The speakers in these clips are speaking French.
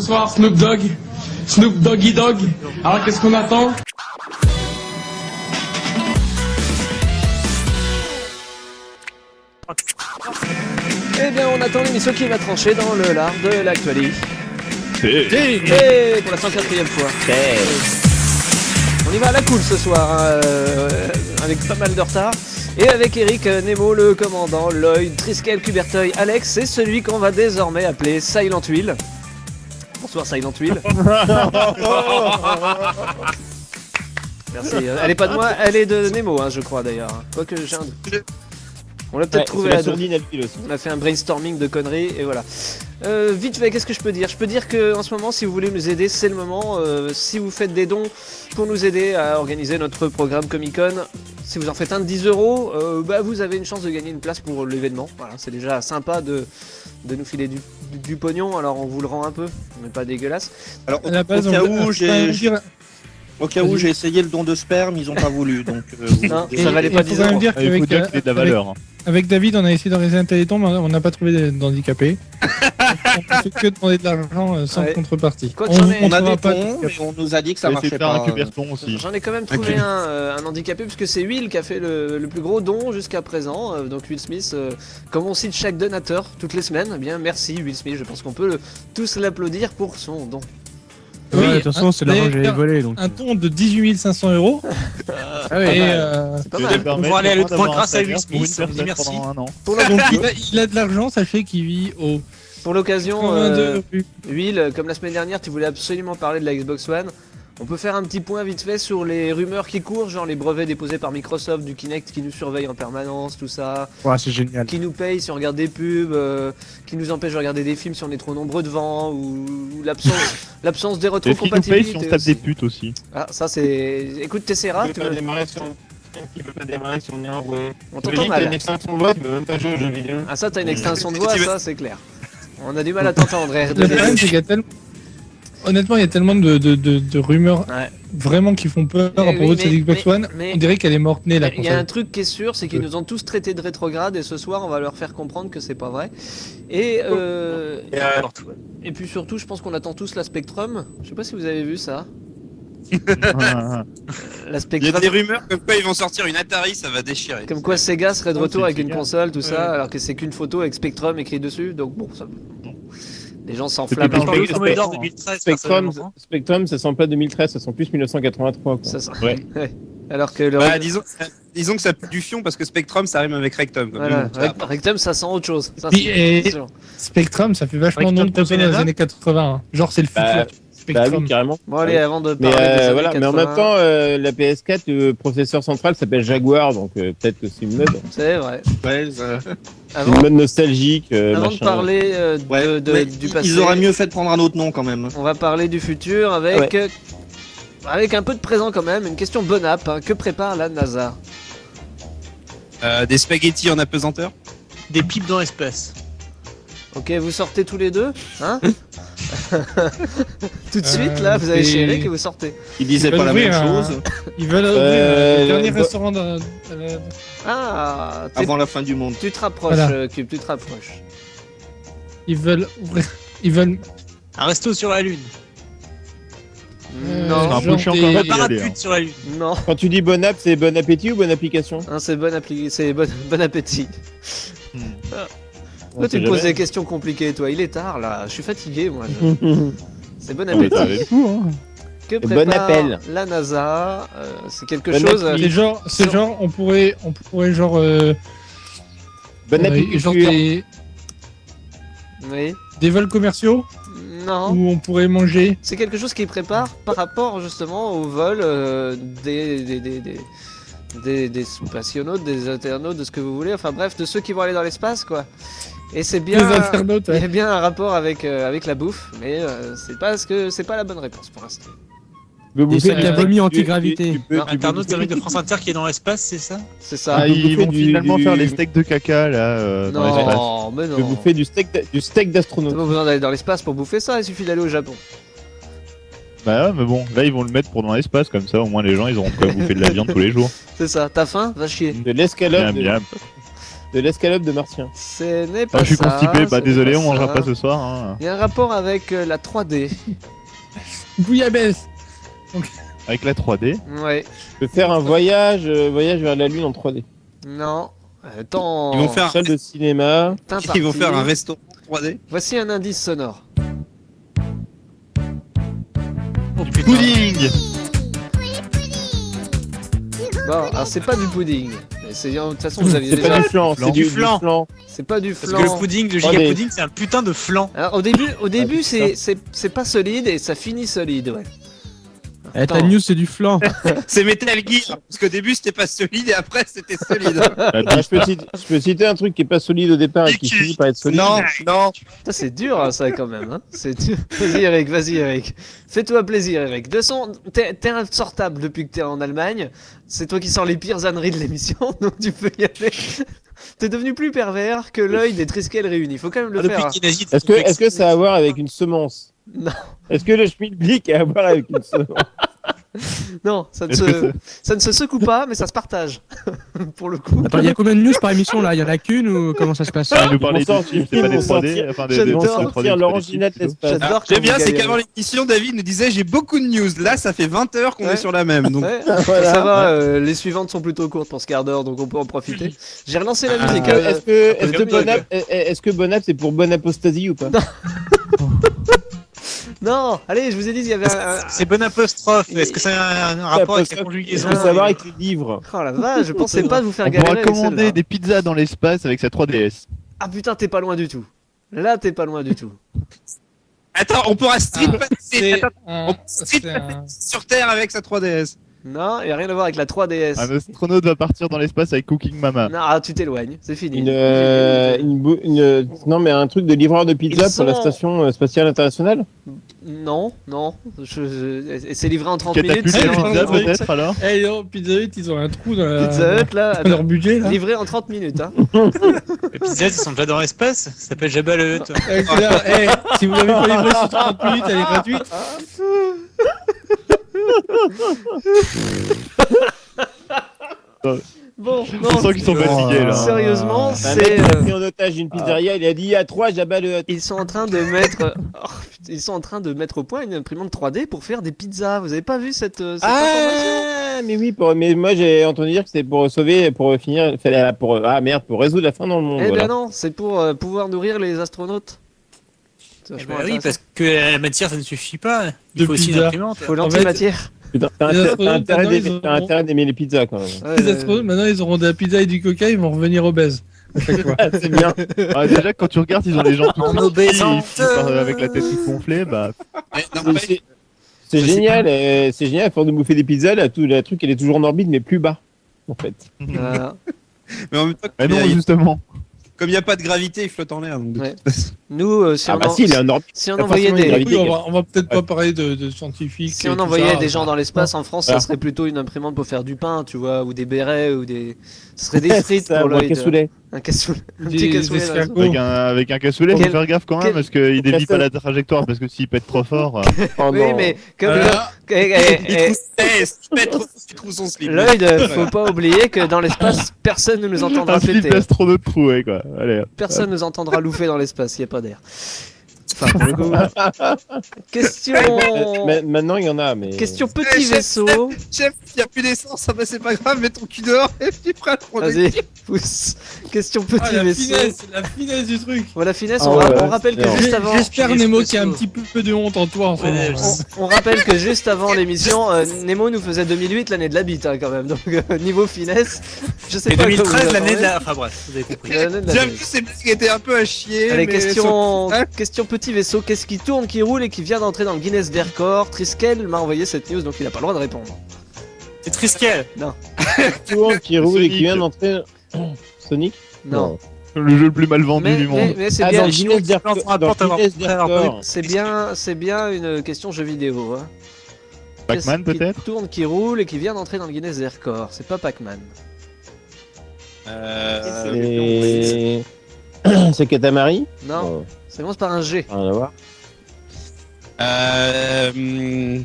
Ce soir, Snoop Doggy Dogg. Alors qu'est-ce qu'on attend? Eh bien, on attend l'émission qui va trancher dans le lard de l'actualité. Et pour la 104e fois. On y va à la cool ce soir, hein, avec pas mal de retard. Et avec Eric, Nemo, le commandant, Lloyd, Triskel, Cuberteuil, Alex, c'est celui qu'on va désormais appeler Silent Will. Bonsoir Silent Will. Merci. Elle est pas de moi, elle est de Nemo, hein, je crois d'ailleurs. Quoique j'ai un doute. On l'a peut-être trouvé à deux. On a fait un brainstorming de conneries et voilà. Vite fait, qu'est-ce que je peux dire? Je peux dire qu'en ce moment, si vous voulez nous aider, c'est le moment. Si vous faites des dons pour nous aider à organiser notre programme Comic-Con, si vous en faites un de 10 euros, vous avez une chance de gagner une place pour l'événement. Voilà, c'est déjà sympa de nous filer du pognon, alors on vous le rend un peu, mais pas dégueulasse. Alors, au cas où j'ai essayé le don de sperme, ils ont pas voulu, donc non, ça valait pas 10 euros. Dire il faut dire qu'il ait de la valeur. Avec David, on a essayé d'organiser un téléthon, mais on n'a pas trouvé d'handicapés. On fait que demander de l'argent sans contrepartie. On a des dons, mais on nous a dit que ça marchait pas. Aussi. J'en ai quand même trouvé un handicapé, puisque c'est Will qui a fait le plus gros don jusqu'à présent. Donc Will Smith, comme on cite chaque donateur toutes les semaines, eh bien merci Will Smith, je pense qu'on peut tous l'applaudir pour son don. Oui, de toute façon, c'est l'argent que j'avais volé. Donc... Un don de 18 500 €. C'est pas mal. On va aller à l'autre point grâce à Will Smith, on dit merci. Donc il a de l'argent, sachez qu'il vit au... Pour l'occasion, Will, comme la semaine dernière, tu voulais absolument parler de la Xbox One. On peut faire un petit point vite fait sur les rumeurs qui courent, genre les brevets déposés par Microsoft, du Kinect qui nous surveille en permanence, tout ça. Ouais, c'est génial. Qui nous paye si on regarde des pubs, qui nous empêche de regarder des films si on est trop nombreux devant, ou l'absence des rétrocompatibilités. Qui nous paye si on se tape des putes aussi. Ah, ça c'est... Écoute, t'essaieras. Qui peut pas démarrer si on est enroué. On t'entend mal. T'as une extension de voix, tu peux même pas jouer aux jeux vidéo. Ah ça, t'as une extension de voix, ça c'est clair. On a du mal à t'entendre. Le problème, c'est qu'il y a tellement... Honnêtement, il y a tellement de rumeurs vraiment qui font peur à propos de cette Xbox One. On dirait qu'elle est morte née la console. Il y a un truc qui est sûr, c'est qu'ils nous ont tous traités de rétrograde et ce soir on va leur faire comprendre que c'est pas vrai. Et puis surtout, je pense qu'on attend tous la Spectrum. Je sais pas si vous avez vu ça. La Spectrum. Il y a des rumeurs comme quoi ils vont sortir une Atari, ça va déchirer. Comme quoi Sega serait de retour avec une console, tout ça, alors que c'est qu'une photo avec Spectrum écrit dessus. Donc bon, ça. Les gens s'enflamment. Spectrum, ça sent pas 2013, ça sent plus 1983. Quoi. Ça sent... Ouais. Alors que le... disons que ça pue du fion parce que Spectrum ça rime avec Rectum. Voilà. Rectum ça sent autre chose. Ça, Spectrum ça fait vachement nom de console dans les années 80. Hein. Genre c'est le futur. Bah oui, carrément. Bon allez, avant de parler des années voilà, 80... mais en même temps, la PS4, le processeur central s'appelle Jaguar, donc peut-être que c'est une mode. C'est vrai. Ouais, Une mode nostalgique. Avant de parler du passé... Ils auraient mieux fait de prendre un autre nom quand même. On va parler du futur avec un peu de présent quand même. Une question bonne app. Hein. Que prépare la NASA? Des spaghettis en apesanteur. Des pipes dans l'espace. Ok, vous sortez tous les deux, hein? Tout de suite, là, vous avez chez Eric et vous sortez. Ils disaient pas la même chose. Ils veulent ouvrir le dernier restaurant avant la fin du monde. Tu te rapproches, Cube, tu te rapproches. Ils veulent ouvrir... Un resto sur la Lune. Non, c'est un peu chiant quand même. Parapluie sur la Lune. Non. Quand tu dis bonne app, c'est bon appétit ou bonne application? Hein, c'est bon appétit. Toi, tu me poses des questions compliquées, toi. Il est tard, là. Je suis fatigué, moi. C'est bon appétit. Que prépare la NASA? C'est quelque chose... C'est genre, on pourrait genre... Bon appétit. Genre des vols commerciaux? Non. Où on pourrait manger? C'est quelque chose qui prépare par rapport, justement, au vol des spationautes, des internautes, de ce que vous voulez, enfin bref, de ceux qui vont aller dans l'espace, quoi. Et c'est bien, il y a bien un rapport avec la bouffe, mais c'est pas la bonne réponse pour l'instant. C'est de la vomi antigravité. Internaute de France Inter qui est dans l'espace, c'est ça? C'est ça. Ah, ils vont finalement faire les steaks de caca là dans l'espace. Non, mais non. Vous bouffer du steak d'astronaute. T'as pas besoin d'aller dans l'espace pour bouffer ça, il suffit d'aller au Japon. Bah ouais, mais bon, là ils vont le mettre pour dans l'espace, comme ça au moins les gens ils auront de quoi bouffer de la viande tous les jours. C'est ça, t'as faim? Va chier. De l'escalade. Bien. de l'escalope de Martien. Ce n'est pas Ah, je suis ça, constipé, ce n'est désolé, pas on mangera ça. pas ce soir. Hein. Il y a un rapport avec la 3D. Bouillabaisse. Avec la 3D. Ouais. Je peux faire un voyage vers la Lune en 3D. Non. Attends. Ils vont faire, Salle de cinéma. ils vont faire un restaurant 3D. Voici un indice sonore. Oh putain. Pudding. Bon, alors c'est pas du pudding. Mais de toute façon, vous aviez C'est déjà. pas du flan, c'est du flan. flan. C'est pas du Parce flan. que le pudding, le giga Attendez. pudding, c'est un putain de flan. Alors, au début, c'est c'est pas solide et ça finit solide, ouais. Eh, ta Attends. news, c'est du flan. C'est Metal Gear. Parce qu'au début c'était pas solide et après c'était solide. Ah, je peux citer un truc qui est pas solide au départ et qui finit par être solide. non. Putain, c'est dur hein, ça quand même. Hein. C'est dur. Vas-y Eric. Fais-toi plaisir Eric. De toute façon, t'es insortable depuis que t'es en Allemagne. C'est toi qui sors les pires âneries de l'émission, donc tu peux y aller. T'es devenu plus pervers que l'œil des Triskel réunis. Faut quand même le faire. Depuis qu'il est nazi, Est-ce que ça a à voir avec une semence? Non. Est-ce que le schmilblick a à voir avec une semence? Non, ça ne, Est-ce que ça ne se secoue pas, mais ça se partage. Pour le coup. Attends, il y a combien de news par émission là? Il y en a qu'une ou comment ça se passe? Il nous parlait Ils vont de chiffres, c'est pas des 3D. Enfin, J'adore. Ils vont des sortir 3D, l'original de l'espace. J'adore. J'aime quand bien, vous c'est galérez. qu'avant l'émission, David nous disait j'ai beaucoup de news. Là, ça fait 20 heures qu'on Ouais. est sur la même. Donc, Ouais, Voilà. ça va, les suivantes sont plutôt courtes pour ce quart d'heure, donc on peut en profiter. J'ai relancé la musique. Est-ce que Bonap c'est pour bonne apostasie ou pas? Non, allez, je vous ai dit, il y avait un... c'est bon apostrophe. Est-ce que ça a un rapport avec la Est-ce conjugaison que ça va avec les livres? Oh la vache, je pensais pas vous faire On galérer pourra avec commander celle-là. des pizzas dans l'espace avec sa 3DS. Ah putain, t'es pas loin du tout. Là, t'es pas loin du tout. attends, on pourra street passer C'est un... street c'est un- sur Terre avec sa 3DS. Non, y a rien à voir avec la 3DS. Un astronaute va partir dans l'espace avec Cooking Mama. Non, ah, tu t'éloignes, c'est fini. Non, mais un truc de livreur de pizza Ils pour la sont- station spatiale internationale? Non, et c'est livré en 30 minutes. Catapulte c'est la en- pizza en- peut-être alors. Eh non, Pizza Hut, ils ont un trou dans, Pizza Hut, là, dans leur budget là. livré en 30 minutes. Hein. Les pizzas, ils sont déjà dans l'espace. Ça s'appelle Jabba le Hutt. C'est-à-dire, si vous l'avez pas livré sur 30 minutes, elle est gratuite. Bon, On non, sent qu'ils sont fatigués là. sérieusement, Un c'est... mec qui a pris en otage une pizzeria, il a dit à 3 Jabba le Hutt. Ils sont en train de mettre, ils sont en train de mettre au point une imprimante 3D pour faire des pizzas. Vous avez pas vu cette information? Ah, mais oui, mais moi j'ai entendu dire que c'était pour sauver, pour finir, pour résoudre la faim dans le monde. Eh voilà. ben non, c'est pour pouvoir nourrir les astronautes. C'est vachement Oui, intéressant. parce que la matière, ça ne suffit pas. Il De faut aussi une pizza. imprimante. Faut l'antimatière. Putain, t'as Les intérêt d'aimer les pizzas quand même. Ouais, Les astronautes, maintenant, ils auront de la pizza et du coca, ils vont revenir obèses. À chaque fois. C'est bien. Ah, déjà quand tu regardes, ils ont les gens tout En petits, obésante. ils finissent avec la tête toute gonflée, bah. C'est génial, c'est génial, à force de bouffer des pizzas, là, tout le truc, elle est toujours en orbite, mais plus bas, en fait. voilà. Mais en même temps, Ah non, justement. comme il n'y a pas de gravité, il flotte en l'air. Donc de Ouais. toute façon. Nous, si Ah on bah en- si, il est en orbite. si on Pas envoyait forcément une des, gravité. Oui, on va peut-être pas parler de scientifiques. si on tout envoyait ça, des gens dans l'espace en France, ça Voilà. serait plutôt une imprimante pour faire du pain, tu vois, ou des bérets, ou des, ce serait des frites Ça, pour ou un l'œil. cassoulet. Un cassoulet, un Des- petit des cassoulet. là. escargots. Avec un cassoulet, faut Quel- faire gaffe quand même quel- parce qu'il dévie pas Cassoulet. la trajectoire parce que s'il pète trop fort. Oh Oui, non. mais comme Voilà. Il trouve son slip. Lloyd, faut pas oublier que dans l'espace, personne ne nous entendra Un slip péter. laisse trop de trous, ouais, quoi. Allez. Personne nous entendra louffer dans l'espace, il n'y a pas d'air. Enfin, pour le coup. Question... Maintenant, il y en a, mais. Question petit vaisseau. Chef, il n'y a plus d'essence, ça, bah, c'est pas grave, mets ton cul dehors et puis prêt à le prendre. Vas-y, pousse. Question petit Ah, vaisseau. la finesse du truc. Voilà, finesse, Ah on, ouais, on rappelle que c'est juste avant... J'espère, Finesse Nemo, vaisseau. qu'il y a un petit peu de honte en toi en ce Ouais, moment. On rappelle que juste avant l'émission, Nemo nous faisait 2008, l'année de la bite, hein, quand même. Donc, niveau finesse, je sais Et pas. à quoi vous 2013, l'année de attendez. la. Enfin bref, vous avez compris. L'année de la J'avoue bite. que ces blagues étaient un peu à chier. Allez, mais question... Hein question petit vaisseau. Qu'est-ce qui tourne, qui roule et qui vient d'entrer dans le Guinness des records? Triskel m'a envoyé cette news, donc il a pas le droit de répondre. C'est Triskel. Tout qui roule et qui Sonic. vient d'entrer. Sonic? Non. Le jeu le plus mal vendu du monde. mais c'est Ah, bien... dans le Guinness des Chinois qui records. Dans le rapportent avoir- Guinness des records. C'est bien une question jeu vidéo. Hein. Pac-Man Qu'est-ce qui peut-être. tourne, qui roule et qui vient d'entrer dans le Guinness des records. C'est pas Pac-Man. C'est. C'est Katamari? Non, ça commence par un G. Rien à voir. Et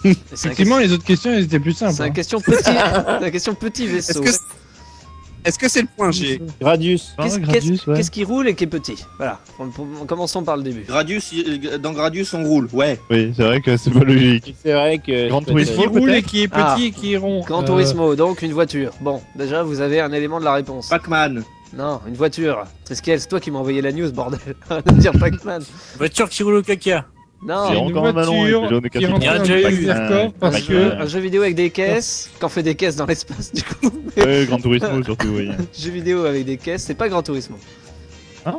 c'est un Effectivement, les autres questions, elles étaient plus simples. C'est hein. une question petit, c'est une question petit Est-ce vaisseau. que Est-ce que c'est le point G? Gradius. Qu'est-ce qui roule et qui est petit? Voilà, commençons par le début. Dans Gradius, on roule, ouais. Oui, c'est vrai que c'est pas logique. C'est vrai que. Gran Qui Turismo, roule et peut-être. qui est petit et qui est rond. Gran Turismo, donc une voiture. Bon, déjà vous avez un élément de la réponse. Pac-Man. Non, une voiture. Triskel, c'est toi qui m'as envoyé la news, bordel. Arrête de dire Pac-Man. Voiture qui roule au caca. Non, C'est une encore un ballon avec voiture les jaunes et qui est quatre rentrée Il y a dans déjà le eu. Zerkor parce Ouais. que un jeu vidéo avec des caisses, qu'en fait des caisses dans l'espace du coup. Ouais, Gran Turismo surtout, oui. Jeu vidéo avec des caisses, c'est pas Gran Turismo. Ah.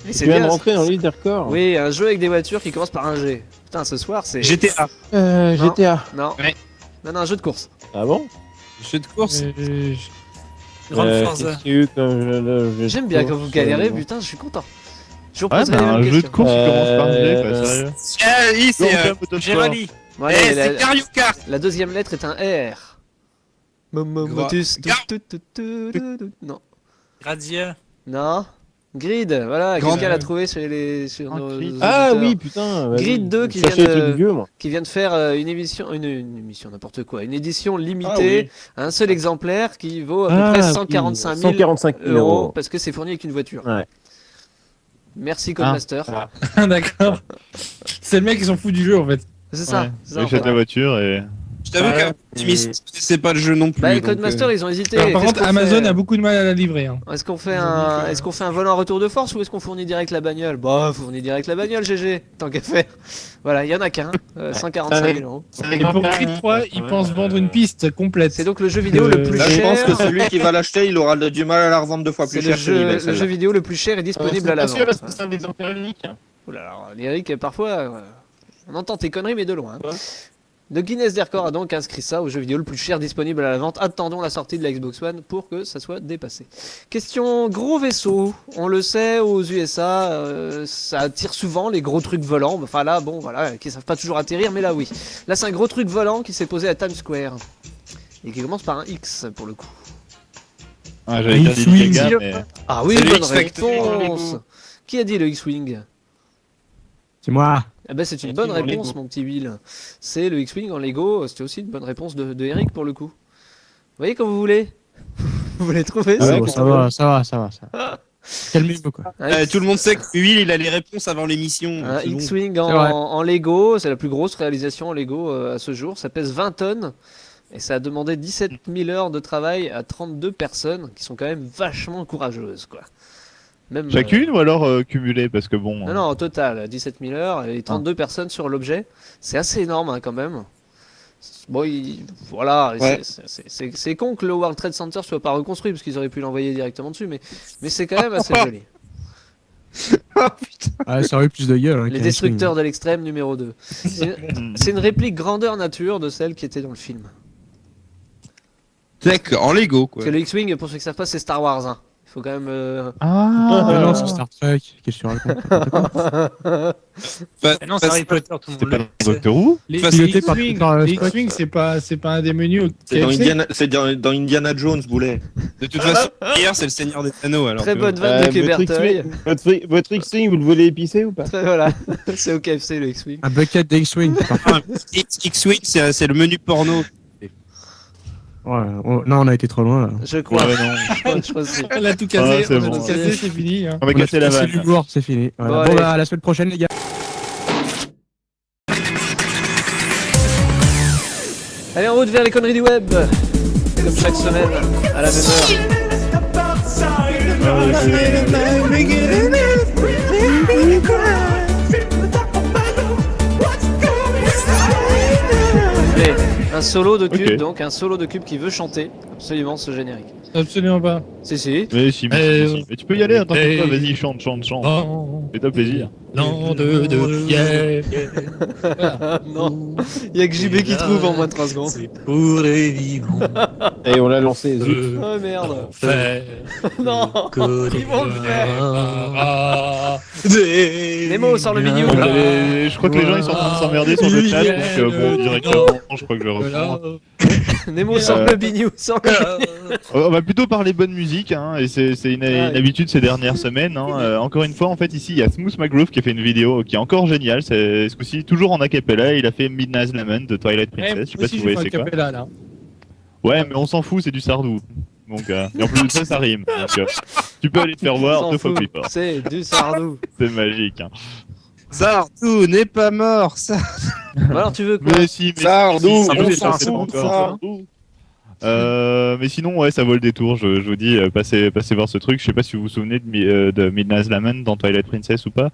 Mais Tu c'est viens de bien. rentrer dans l'île d'Ercor. Oui, un jeu avec des voitures qui commence par un G. Putain, ce soir c'est. GTA. GTA. Non. Ouais. Non, un jeu de course. Ah bon Jeu de course. Grande Forza. qu'est-ce qu'il y a eu comme jeu de J'aime bien quand vous course, galérez, non. putain, je suis content. Je vous Ouais, reposerai bah, les mêmes un jeu de questions. course qui commence par G, quoi, sérieux. Ah, oui, c'est Motorsport. Gerali. Bon, allez, c'est la, Mario Kart. la deuxième lettre est un R. Motus. Gar- Non. Grazia. Non. Grid, voilà, Grand- quelqu'un l'a trouvé sur Ah, nos Grid. Ah auditeurs. oui, putain. vas-y. Grid 2 qui Je cherchais vient les de- trucs vieux, moi. Qui vient de faire une émission, n'importe quoi, une édition Ah limitée, oui. un seul exemplaire qui vaut à peu Ah, près oui, 145 000 145 000 euros parce que c'est fourni avec une voiture. Ouais. Merci Codemaster. D'accord. C'est le mec qui s'en fout du jeu en fait. C'est ça. Ouais. c'est ça, Il en achète fait. la voiture et. Je t'avoue qu'à Optimus, c'est pas le jeu non plus. Bah, les donc, Codemasters, ils ont hésité. Alors, par Qu'est-ce contre, qu'on Amazon fait a beaucoup de mal à la livrer. Hein. Est-ce qu'on fait Ils ont dit que- est-ce qu'on fait un volant retour de force ou est-ce qu'on fournit direct la bagnole? Bah, fournit direct la bagnole, GG, tant qu'à faire. Voilà, il y en a qu'un, 145 000 euros. Et pour Creed 3, ils pensent vendre une piste complète. C'est donc le jeu vidéo le plus Là, je pense que cher. celui qui va l'acheter, il aura du mal à la revendre 2 fois C'est plus le cher que eBay, jeu celle-là. vidéo le plus cher est disponible à la vente. parce que c'est un exemplaire unique. Oh là là, Lyric, parfois, on entend tes conneries, mais de loin. hein. Le Guinness des records a donc inscrit ça au jeu vidéo le plus cher disponible à la vente. Attendons la sortie de la Xbox One pour que ça soit dépassé. Question gros vaisseau. On le sait, aux USA, ça attire souvent les gros trucs volants. Enfin là, bon, voilà, qui savent pas toujours atterrir, mais là, oui. Là, c'est un gros truc volant qui s'est posé à Times Square. Et qui commence par un X, pour le coup. Ah, j'avais dit X-Wing. Gaga, mais. Ah oui, C'est le bonne X-Factor. réponse. Qui a dit le X-Wing? C'est moi. Ah bah c'est une bonne réponse mon petit Will. C'est le X-Wing en Lego, c'était aussi une bonne réponse de Eric pour le coup. Vous voyez quand vous voulez. Vous voulez trouver Ah ça bon, ça va, ça va. Calmez-vous quoi. Un tout le monde sait que Will, il a les réponses avant l'émission. Un C'est bon. X-Wing C'est vrai. en Lego, c'est la plus grosse réalisation en Lego à ce jour. Ça pèse 20 tonnes et ça a demandé 17 000 heures de travail à 32 personnes qui sont quand même vachement courageuses quoi. Même, Chacune ou alors cumulée? Parce que bon. Non, au total, 17 000 heures et 32 personnes sur l'objet. C'est assez énorme hein, quand même. Bon, voilà, Ouais. c'est con que le World Trade Center soit pas reconstruit parce qu'ils auraient pu l'envoyer directement dessus, mais c'est quand même assez joli. Ah, ça aurait eu plus de gueule. hein, Les qu'un destructeurs de l'extrême numéro 2. C'est une réplique grandeur nature de celle qui était dans le film. D'accord, en Lego quoi. Parce que le X-Wing, pour ceux qui savent pas, c'est Star Wars. Hein. Il faut quand même. Swing. Mais non, c'est Star Trek. Qu'est-ce que tu racontes? Non, c'est Harry Potter, tout le C'est monde pas le dans sait. Doctor Who? Les Piloté par X-Wing, Peter les Spock. X-Wing, c'est pas un des menus au C'est dans, KFC. dans Indiana Jones, Boulet. De toute façon, hier c'est le Seigneur des Anneaux alors. Très que- bonne vanne de Cuberteuil. Votre X-Wing, vous le voulez épicé ou pas? Voilà, c'est au KFC le X-Wing. Un bucket d'X-Wing. Ah, X-Wing, c'est le menu porno. Ouais, non, on a été trop loin là. Je crois. Ouais, non. Je crois aussi. On a tout Ah, casé, c'est on a bon. tout casé, c'est fini. Hein. On va On a casser la cassé vanne. l'humour, c'est fini. Voilà. Bon, Bon, allez. bah, à la semaine prochaine, les gars. Allez en route vers les conneries du web. Comme chaque semaine, à la même heure. Allez, un solo de cube, Ok. donc un solo de cube qui veut chanter absolument ce générique. Absolument pas. Si, si. Mais si, mais tu peux y aller, attends, vas-y, chante. Non, Fais-toi plaisir. non, yeah. Non, il y a que JB qui trouve en moins de 3 secondes. C'est pour les vivants. Et on l'a lancé, zut. Oh merde. Faire Non, ils vont le faire. ah, Nemo sort le Bon, bignou. je crois que les gens ils sont en train de s'emmerder sur le chat, donc bon, directement, je crois que je reprends. Nemo sort le bignou. Sort le bignou. On va plutôt parler bonne musique, hein, et c'est une habitude ces dernières semaines. Hein. Encore une fois, en fait, ici, il y a Smooth McGroove qui a fait une vidéo qui est encore géniale. C'est ce coup-ci toujours en acapella. Il a fait Midnight's Lament de Twilight Princess. Je sais pas si vous voyez c'est quoi. Là. Ouais, mais on s'en fout, c'est du Sardou. Donc, et en plus de ça, ça rime. Donc, tu peux aller te faire On voir s'en 2 fois fout. plus fort. C'est du Sardou. C'est magique. Hein. Sardou n'est pas mort, ça. Bon, alors tu veux quoi? Mais si, mais Sardou, si, on si, s'en ça, c'est pas fout, encore. Sardou. Mais sinon, ouais, ça vaut le détour. Je vous dis, passez voir ce truc. Je sais pas si vous vous souvenez de Midnight's Lament dans Twilight Princess ou pas.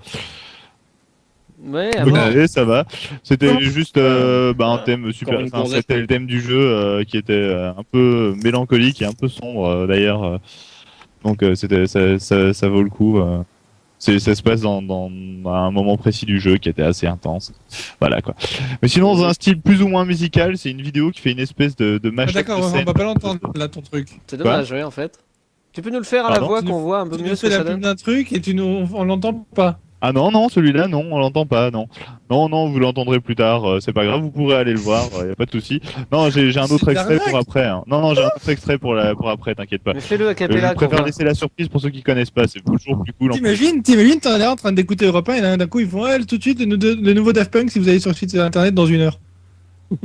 Ouais, à Vous voir. l'avez, ça va. C'était juste un thème super. une Enfin, courgette. c'était le thème du jeu qui était un peu mélancolique et un peu sombre d'ailleurs. Donc ça vaut le coup. Ça se passe dans un moment précis du jeu qui était assez intense. Voilà quoi. Mais sinon, dans un style plus ou moins musical, c'est une vidéo qui fait une espèce de Ah, mashup d'accord, de on scènes. va pas l'entendre là ton truc. C'est dommage, ouais, en fait. Tu peux nous le faire à la Pardon voix Tu qu'on nous- voit un peu Tu mieux nous ce que fais ça la pub donne? d'un truc et on l'entend pas. Ah non, celui-là, non, on l'entend pas, non. Non, vous l'entendrez plus tard, c'est pas grave, vous pourrez aller le voir, y a pas de souci. Non, j'ai un autre C'est extrait l'arnaque. pour après. Hein. Non, j'ai un autre extrait pour après, t'inquiète pas. Mais fais-le à Je cappella qu'on préfère voit. laisser la surprise pour ceux qui connaissent pas, c'est toujours plus cool. En plus. T'imagines, t'en es en train d'écouter Europe 1 et d'un coup ils font tout de suite le nouveau Daft Punk si vous allez sur le site internet dans 1 heure.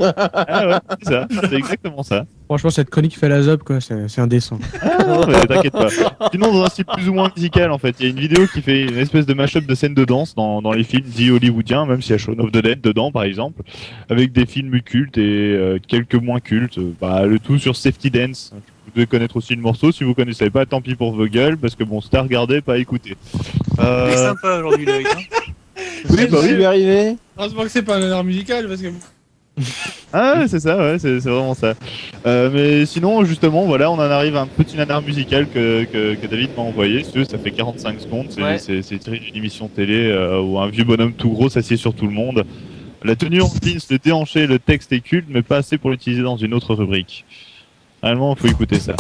Ah ouais, c'est ça, c'est exactement ça. Franchement, cette chronique fait la zob, quoi. C'est indécent. Ah non, mais t'inquiète pas. Sinon, dans un style plus ou moins musical, en fait, il y a une vidéo qui fait une espèce de mashup de scènes de danse dans les films dits hollywoodiens, même s'il y a Shaun of the Dead dedans, par exemple, avec des films cultes et quelques moins cultes. Le tout sur Safety Dance. Vous devez connaître aussi le morceau. Si vous connaissez pas, tant pis pour vos gueules, parce que bon, c'est à regarder, pas à écouter. Il est sympa aujourd'hui, Loïc. Hein. Oui, bah oui. lui arrivé. Heureusement que c'est pas un honneur musical parce que. Ah ouais, c'est ça, ouais, c'est vraiment ça. Mais sinon, justement, voilà, on en arrive à un petit nanar musical que David m'a envoyé. Ça fait 45 secondes. Ouais. C'est tiré d'une émission télé où un vieux bonhomme tout gros s'assied sur tout le monde. La tenue en jeans, le déhanché, le texte est culte, mais pas assez pour l'utiliser dans une autre rubrique. Réellement, il faut écouter ça.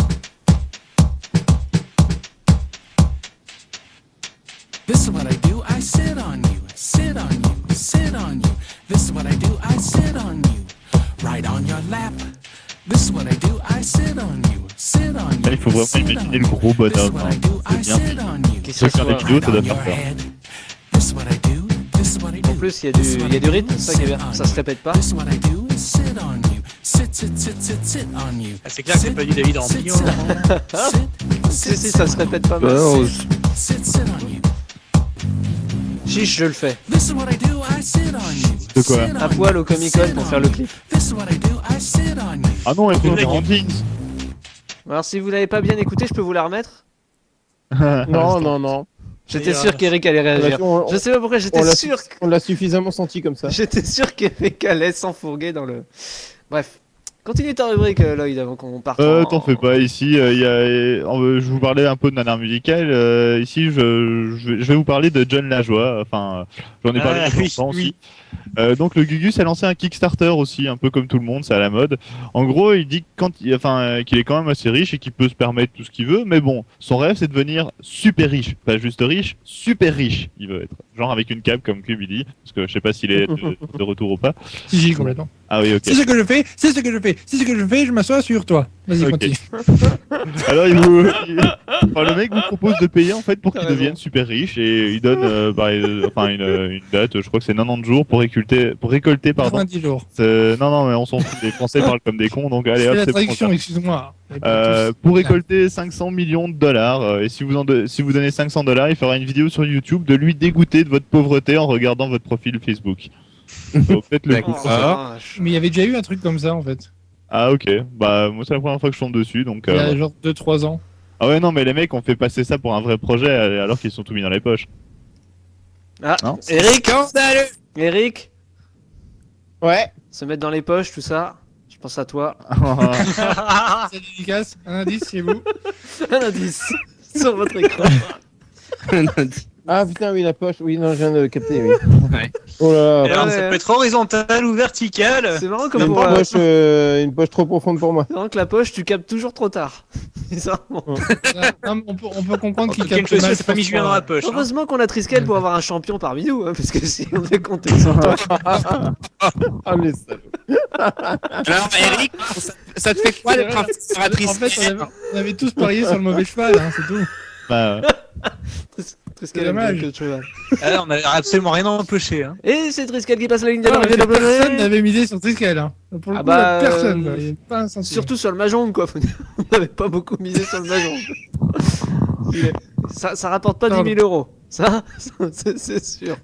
This is what I do, I sit on you, sit on you, sit on you. This is what I do, I sit on you, right on your lap. This is what I do, I sit on you, sit on you. Là, il faut vraiment sit imaginer on le gros you. This is bonhomme. what Hein. I do, I C'est bien. sit on you, Qui Ceux qui font des s'assoit. vidéos, ça doit on faire your peur. head. This is what I do, this is what I do. En plus, il y a du rythme, c'est ça qui est bien. Ça se répète pas. This is what I do, is sit on you, sit, sit, sit, sit, sit on you. Ah, c'est clair que c'est pas du David Sit, Rampillon. sit, Si, ça se répète pas mal. sit, sit on you. Chiche, je le fais. This is what I do, I sit on you. De quoi? Sit on À poil you, au Comic-Con sit pour on faire le you. clip. This is what I do, I sit on you. Ah non, il faut Le faire en jeans. Alors, si vous l'avez pas bien écouté, je peux vous la remettre? Non. J'étais sûr qu'Eric allait réagir. Je sais pas pourquoi, j'étais sûr. On l'a suffisamment senti comme ça. J'étais sûr qu'Eric allait s'enfourguer dans le. Bref. Continue ta rubrique, Lloyd, avant qu'on parte. T'en fais pas, ici, je vous parlais un peu de nanar musical, ici je vais vous parler de John Lajoie, enfin, j'en ai parlé il y a longtemps aussi. Donc le Gugus a lancé un Kickstarter aussi, un peu comme tout le monde, c'est à la mode. En gros, il dit qu'il est quand même assez riche et qu'il peut se permettre tout ce qu'il veut, mais bon, son rêve c'est de devenir super riche, pas juste riche, super riche, il veut être. Genre avec une cape comme Cube, il dit, parce que je sais pas s'il est de retour ou pas. Si, complètement. Ah oui, ok. C'est ce que je fais, je m'assois sur toi. Vas-y, Ok. continue. Alors le mec vous propose de payer en fait pour qu'il devienne super riche et il donne une date, je crois que c'est 90 jours pour récolter pardon. 90 jours. Non mais on s'en fout, les Français parlent comme des cons donc allez C'est hop la c'est bon, traduction, ça. excuse-moi. Pour récolter 500 millions de dollars et si vous donnez 500 $, il fera une vidéo sur YouTube de lui dégoûter de votre pauvreté en regardant votre profil Facebook. Donc peut-être le coup. Mais il y avait déjà eu un truc comme ça en fait. Ah ok, bah moi c'est la première fois que je tombe dessus donc. Il y a genre 2-3 ans. Ah ouais non mais les mecs ont fait passer ça pour un vrai projet alors qu'ils sont tout mis dans les poches. Ah, Non. Eric Eric Ouais. Se mettre dans les poches, tout ça. Je pense à toi. C'est dédicace, un indice chez vous. Un indice sur votre écran. Ah putain, oui, la poche. Oui, non, je viens de capter, oui. Ouais. Oh là Et là. alors, ça peut être horizontal ou vertical. C'est marrant comme Une pour une poche trop profonde pour moi. c'est marrant que la poche, tu captes toujours trop tard. Bizarrement. Non, on peut comprendre qu'il Quelque capte chose, mal. c'est pas mis Julien dans la poche. Hein. Heureusement qu'on a Triskel pour avoir un champion parmi nous, hein, parce que si on devait compter sur toi. Ah, les salauds. Alors, Eric, ça te fait quoi d'être un En fait, on avait tous parié sur le mauvais cheval, hein, c'est tout. Bah, Triskel C'est a dommage. mieux que le cheval. Ah, on a absolument rien empoché. Hein. Et c'est Triskel qui passe la ligne Alors, d'arrivée de la personne planète. n'avait misé sur Triskel. Hein. Pour le Ah coup, bah, personne. quoi. Il y a pas un centime. Surtout sur le Mahjong, quoi. On n'avait pas beaucoup misé sur le Mahjong. Ça rapporte pas 10 000 euros. Ça, c'est sûr.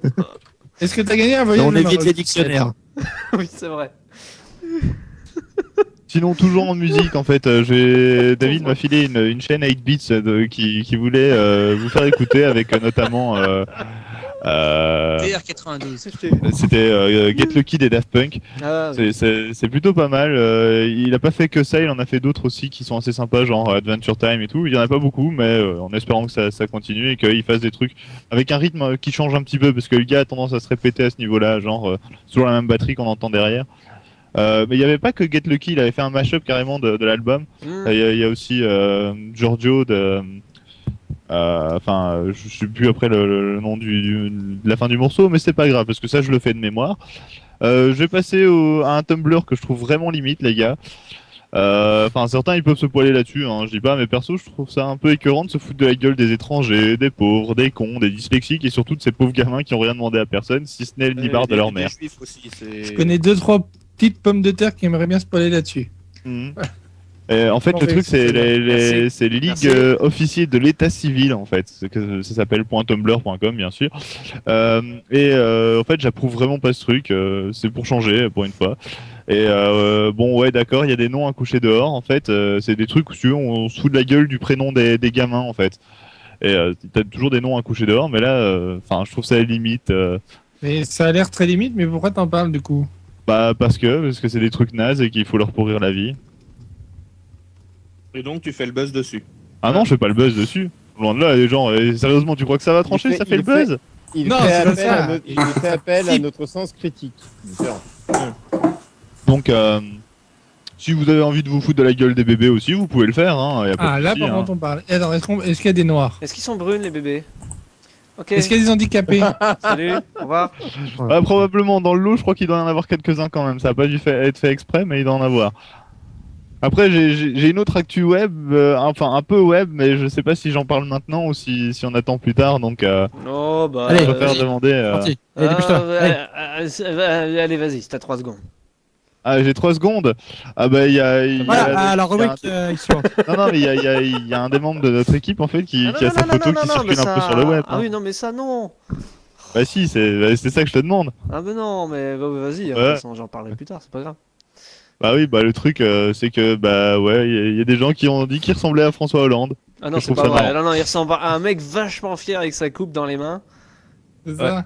Est-ce que t'as gagné un voyage On au évite Maroc les dictionnaires. Oui, c'est vrai. Sinon, toujours en musique, en fait, David m'a filé une chaîne 8 bits qui voulait vous faire écouter avec notamment. TR92. C'était Get Lucky des Daft Punk. Ah, oui. C'est plutôt pas mal. Il a pas fait que ça, il en a fait d'autres aussi qui sont assez sympas, genre Adventure Time et tout. Il y en a pas beaucoup, mais en espérant que ça continue et qu'il fasse des trucs avec un rythme qui change un petit peu, parce que le gars a tendance à se répéter à ce niveau-là, genre toujours la même batterie qu'on entend derrière. Mais il n'y avait pas que Get Lucky, il avait fait un mashup carrément de l'album. Il y a aussi Giorgio de. Enfin, je sais plus après le nom de la fin du morceau, mais c'est pas grave parce que ça je le fais de mémoire. Je vais passer à un Tumblr que je trouve vraiment limite, les gars. Enfin, certains ils peuvent se poiler là-dessus, hein, je dis pas, mais perso je trouve ça un peu écœurant de se foutre de la gueule des étrangers, des pauvres, des cons, des dyslexiques et surtout de ces pauvres gamins qui ont rien demandé à personne, si ce n'est le nibar de leur mère. Je connais 2-3 petites pommes de terre qui aimeraient bien se poiler là-dessus. Et en fait, le truc, c'est les ligues Merci. officiers de l'état civil, en fait. Ça s'appelle .tumblr.com, bien sûr. En fait, j'approuve vraiment pas ce truc. C'est pour changer, pour une fois. Et bon, ouais, d'accord, il y a des noms à coucher dehors. En fait, c'est des trucs où si on se fout de la gueule du prénom des gamins, en fait. Et t'as toujours des noms à coucher dehors, mais là, enfin, je trouve ça limite. Mais ça a l'air très limite, mais pourquoi t'en parles du coup? Bah, parce que c'est des trucs nazes et qu'il faut leur pourrir la vie. Et donc tu fais le buzz dessus. Ah non, je fais pas le buzz dessus. Loin de là, les gens, sérieusement, tu crois que ça va trancher? Ça fait le buzz? Il Non, fait c'est pas appel, ça. il fait appel à notre sens critique. Différent. Donc, si vous avez envie de vous foutre de la gueule des bébés aussi, vous pouvez le faire. Hein, y a pas Ah, de là souci, par hein. contre on parle. Et alors, est-ce qu'il y a des noirs? Est-ce qu'ils sont brunes, les bébés? Ok. Est-ce qu'il y a des handicapés? Salut, au revoir. Ah, probablement dans le lot, je crois qu'il doit y en avoir quelques-uns quand même. Ça a pas dû être fait exprès, mais il doit en avoir. Après, j'ai une autre actu web, enfin un peu web, mais je sais pas si j'en parle maintenant ou si on attend plus tard. Donc, Oh, bah. Allez, je préfère demander. Parti. Allez, dépêche-toi. Allez. Allez, vas-y, t'as 3 secondes. Ah, j'ai 3 secondes. Ah bah il y a. Voilà, la rubrique suivante. Non, mais il y a un des membres de notre équipe en fait qui a sa photo qui circule un peu sur le web. Ah oui, non, mais ça, non. Bah si, c'est ça que je te demande. Ah, mais non, mais vas-y, de toute Ouais. façon, j'en parlerai plus tard, c'est pas grave. Bah oui, bah le truc c'est que bah ouais, il y a des gens qui ont dit qu'il ressemblait à François Hollande. Ah non, Je c'est trouve pas ça vrai. marrant. Non, non, il ressemble à un mec vachement fier avec sa coupe dans les mains. C'est ça?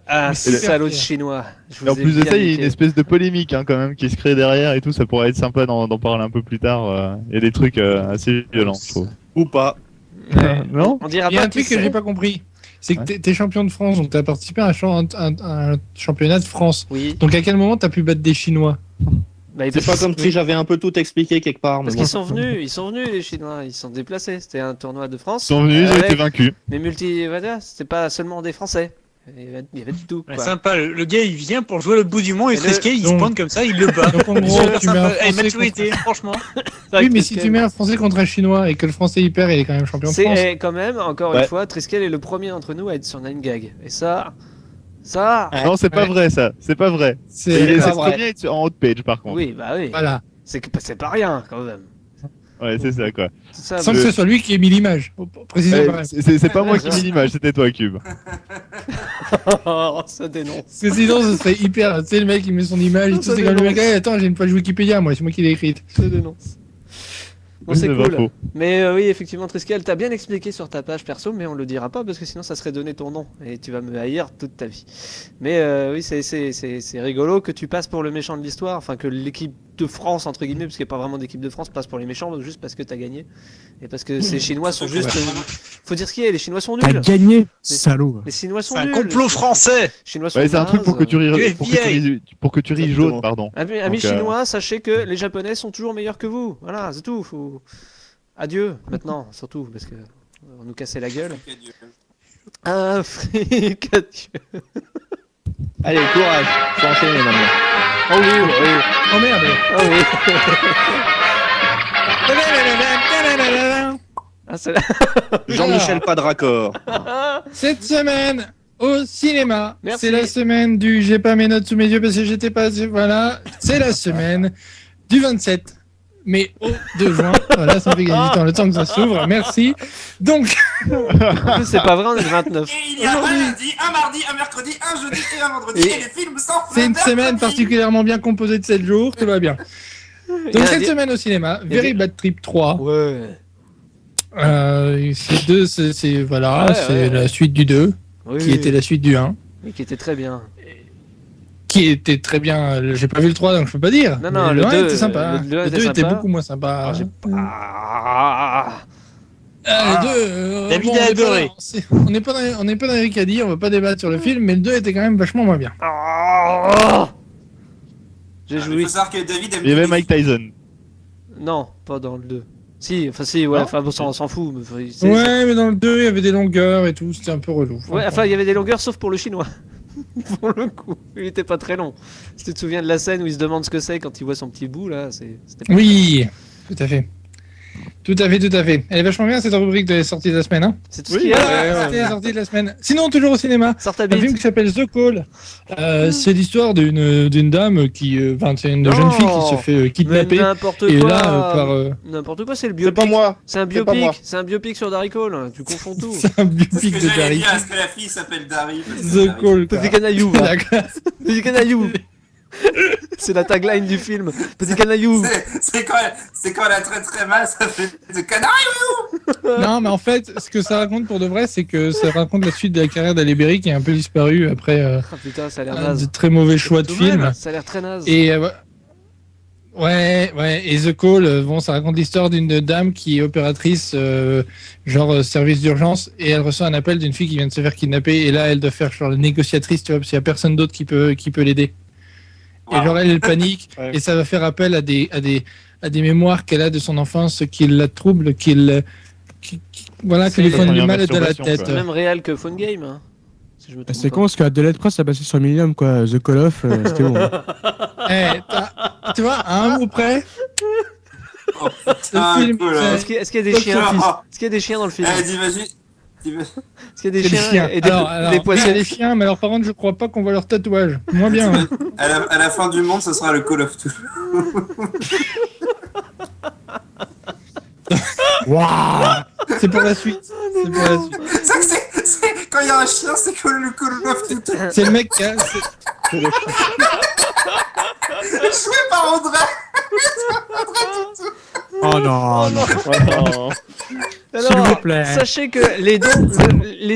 Ah, super salaud de fier. chinois. Je Et en vous ai plus de bien ça, il y a niqué. une espèce de polémique hein, quand même qui se crée derrière et tout. Ça pourrait être sympa d'en parler un peu plus tard. Il y a des trucs assez violents, je trouve. Ou pas. Ouais. Non? On dira Il y a pas un qui truc que c'est. j'ai pas compris. C'est que t'es champion de France, donc t'as participé à un championnat de France. Oui. Donc à quel moment t'as pu battre des Chinois? Bah, C'est pas comme si j'avais un peu tout expliqué quelque part. Parce mais qu'ils bon. sont venus les Chinois, ils sont déplacés. C'était un tournoi de France. Ils sont venus, ils ont avec- été vaincus. Mais voilà, c'était pas seulement des Français. Il y avait de tout. Ouais, Quoi. sympa, le gars il vient pour jouer le bout du monde et Et Trisquet il se donc- pointe comme ça, il le bat. Donc en gros, Super tu mets un sympa. Eh, Français maturité, franchement. Oui, mais si tu mets un Français contre un Chinois et que le Français y perd, il est quand même champion de France. C'est quand même, encore une Ouais. fois, Triskel est le premier d'entre nous à être sur 9gag. Et ça. Non, c'est pas Ouais. vrai ça. C'est pas vrai. C'est C'est pas le vrai. premier à être en haut de page par contre. Oui, bah oui. voilà. C'est pas rien quand même. Ouais, c'est ça quoi. C'est ça, Sans que ce soit lui qui ait mis l'image. Précisons quand même. C'est pas moi qui mis l'image, c'était toi Cube. Oh, ça dénonce. Parce que sinon, ce serait hyper. Tu sais, le mec, il met son image et tout. Ça C'est comme le mec, dénonce. hey, attends, j'ai une page Wikipédia, moi, c'est moi qui l'ai écrite. Ça dénonce. Bon, Oui, c'est pas cool. faux. Mais oui, effectivement, Triskel, t'as bien expliqué sur ta page perso, mais on le dira pas parce que sinon ça serait donner ton nom et tu vas me haïr toute ta vie. Mais oui, c'est rigolo que tu passes pour le méchant de l'histoire, enfin que l'équipe de France, entre guillemets, parce qu'il n'y a pas vraiment d'équipe de France, passe pour les méchants juste parce que t'as gagné. Et parce que ces Chinois sont juste. Faut dire ce qu'il y a, les Chinois sont T'as nuls. gagné, salaud. Les Chinois sont C'est un nuls. complot français. Les Chinois sont Ouais, c'est un truc pour que tu nazes. ris, Du pour que tu ris Exactement. jaune, pardon. Amis Donc, chinois, sachez que les Japonais sont toujours meilleurs que vous. Voilà, c'est tout. Adieu, maintenant, surtout, parce que on nous cassait la gueule. Afrique, adieu. Allez, courage. Faut enchaîner maintenant. Oh oui, oui. Oh merde! Oh oui. Ah, c'est là. Jean-Michel pas de raccord. Cette semaine, au cinéma. Merci. C'est la semaine du... J'ai pas mes notes sous mes yeux parce que j'étais pas... Voilà, c'est la semaine du 27 mai au 2 juin. Voilà, ça me fait gagner du temps, le temps que ça s'ouvre. Merci. Donc... En plus, c'est pas vrai, on est le 29. Et il y a un lundi, un mardi, un mercredi, un jeudi et un vendredi. Et les films sortent C'est une le semaine mercredi. particulièrement bien composée de 7 jours, tout va bien. Donc cette semaine au cinéma, Very Bad Trip 3. Ouais. C'est deux, c'est voilà, Ouais, c'est ouais. la suite du 2, Oui, qui était la suite du 1, mais qui était très bien. qui était très bien. J'ai pas vu le 3 donc je peux pas dire. Non, non, mais le le 1 2, était sympa. le 2 Le était 2 était sympa. beaucoup moins sympa. Le 2, David bon, a adoré. on n'est pas dans Eric a dit, on va pas débattre sur le film, mais le 2 était quand même vachement moins bien. J'ai Il joué. faut savoir que David aime Il y avait les Mike Tyson. Non, pas dans le 2. Si, ouais, Non. enfin bon, on s'en fout. Mais Ouais, mais dans le 2, il y avait des longueurs et tout, c'était un peu relou. Ouais, enfin, il y avait des longueurs sauf pour le chinois. Pour le coup, il était pas très long. Si tu te souviens de la scène où il se demande ce que c'est quand il voit son petit bout là, c'était pas... Oui, tout à fait. Tout à fait, tout à fait. Elle est vachement bien cette rubrique de sorties de la semaine. Hein. C'est tout ce qu'il y a. Voilà, c'était les sorties de la semaine. Sinon, toujours au cinéma. Sors ta Un film bite. qui s'appelle The Call. C'est l'histoire d'une dame qui, enfin, c'est une jeune fille qui se fait Mais kidnapper. n'importe Et quoi. là, par N'importe quoi, c'est le C'est pas biopic. moi. C'est un C'est pas moi. biopic. C'est un biopic sur Darry Cole. Tu confonds tout. c'est un C'est ce biopic que de j'allais Darry. dire, est-ce que la fille s'appelle Dari parce que c'est The Dari. Call. quoi. Petit canaillou. va. La classe. Petit canaillou. C'est la tagline du film. Petit canaillou. C'est quand elle a très très mal, ça fait de canard. Non, mais en fait, ce que ça raconte pour de vrai, c'est que ça raconte la suite de la carrière d'Halle Berry qui est un peu disparue après Ah putain, ça a l'air de naze. très mauvais choix de Tout film. mal, ça a l'air très naze. Et ouais, et The Call, bon, ça raconte l'histoire d'une dame qui est opératrice, service d'urgence, et elle reçoit un appel d'une fille qui vient de se faire kidnapper, et là, elle doit faire genre la négociatrice, tu vois, parce qu'il y a personne d'autre qui peut l'aider. Et genre, elle panique, Ouais. et ça va faire appel à des mémoires qu'elle a de son enfance qui la troublent, qui voilà, qui C'est lui font une du mal de la masturbation, tête. quoi. Même réel que Phone Game. Hein, si je me trompe C'est pas. con parce qu'à Adelaide Cross, ça passait sur Millennium, quoi. The Call of, c'était bon. Tu vois, à un mot près, Oh putain, film, cool. c'est- Est-ce qu'il y a des chiens Est-ce qu'il y a des chiens dans le film Est-ce T'imagines qu'il y a des c'est des chiens. et des Alors, des oui, il y a poissons des chiens, mais alors par contre, je crois pas qu'on voit leur tatouage. Moins bien. hein. à la fin du monde, ce sera le Call of Duty. Waouh. C'est pour la suite. C'est pour la suite. C'est que c'est quand il y a un chien, c'est que le Call of Duty. C'est le mec qui a... Joué par André. Oh non, non. S'il Alors, vous plaît. sachez que les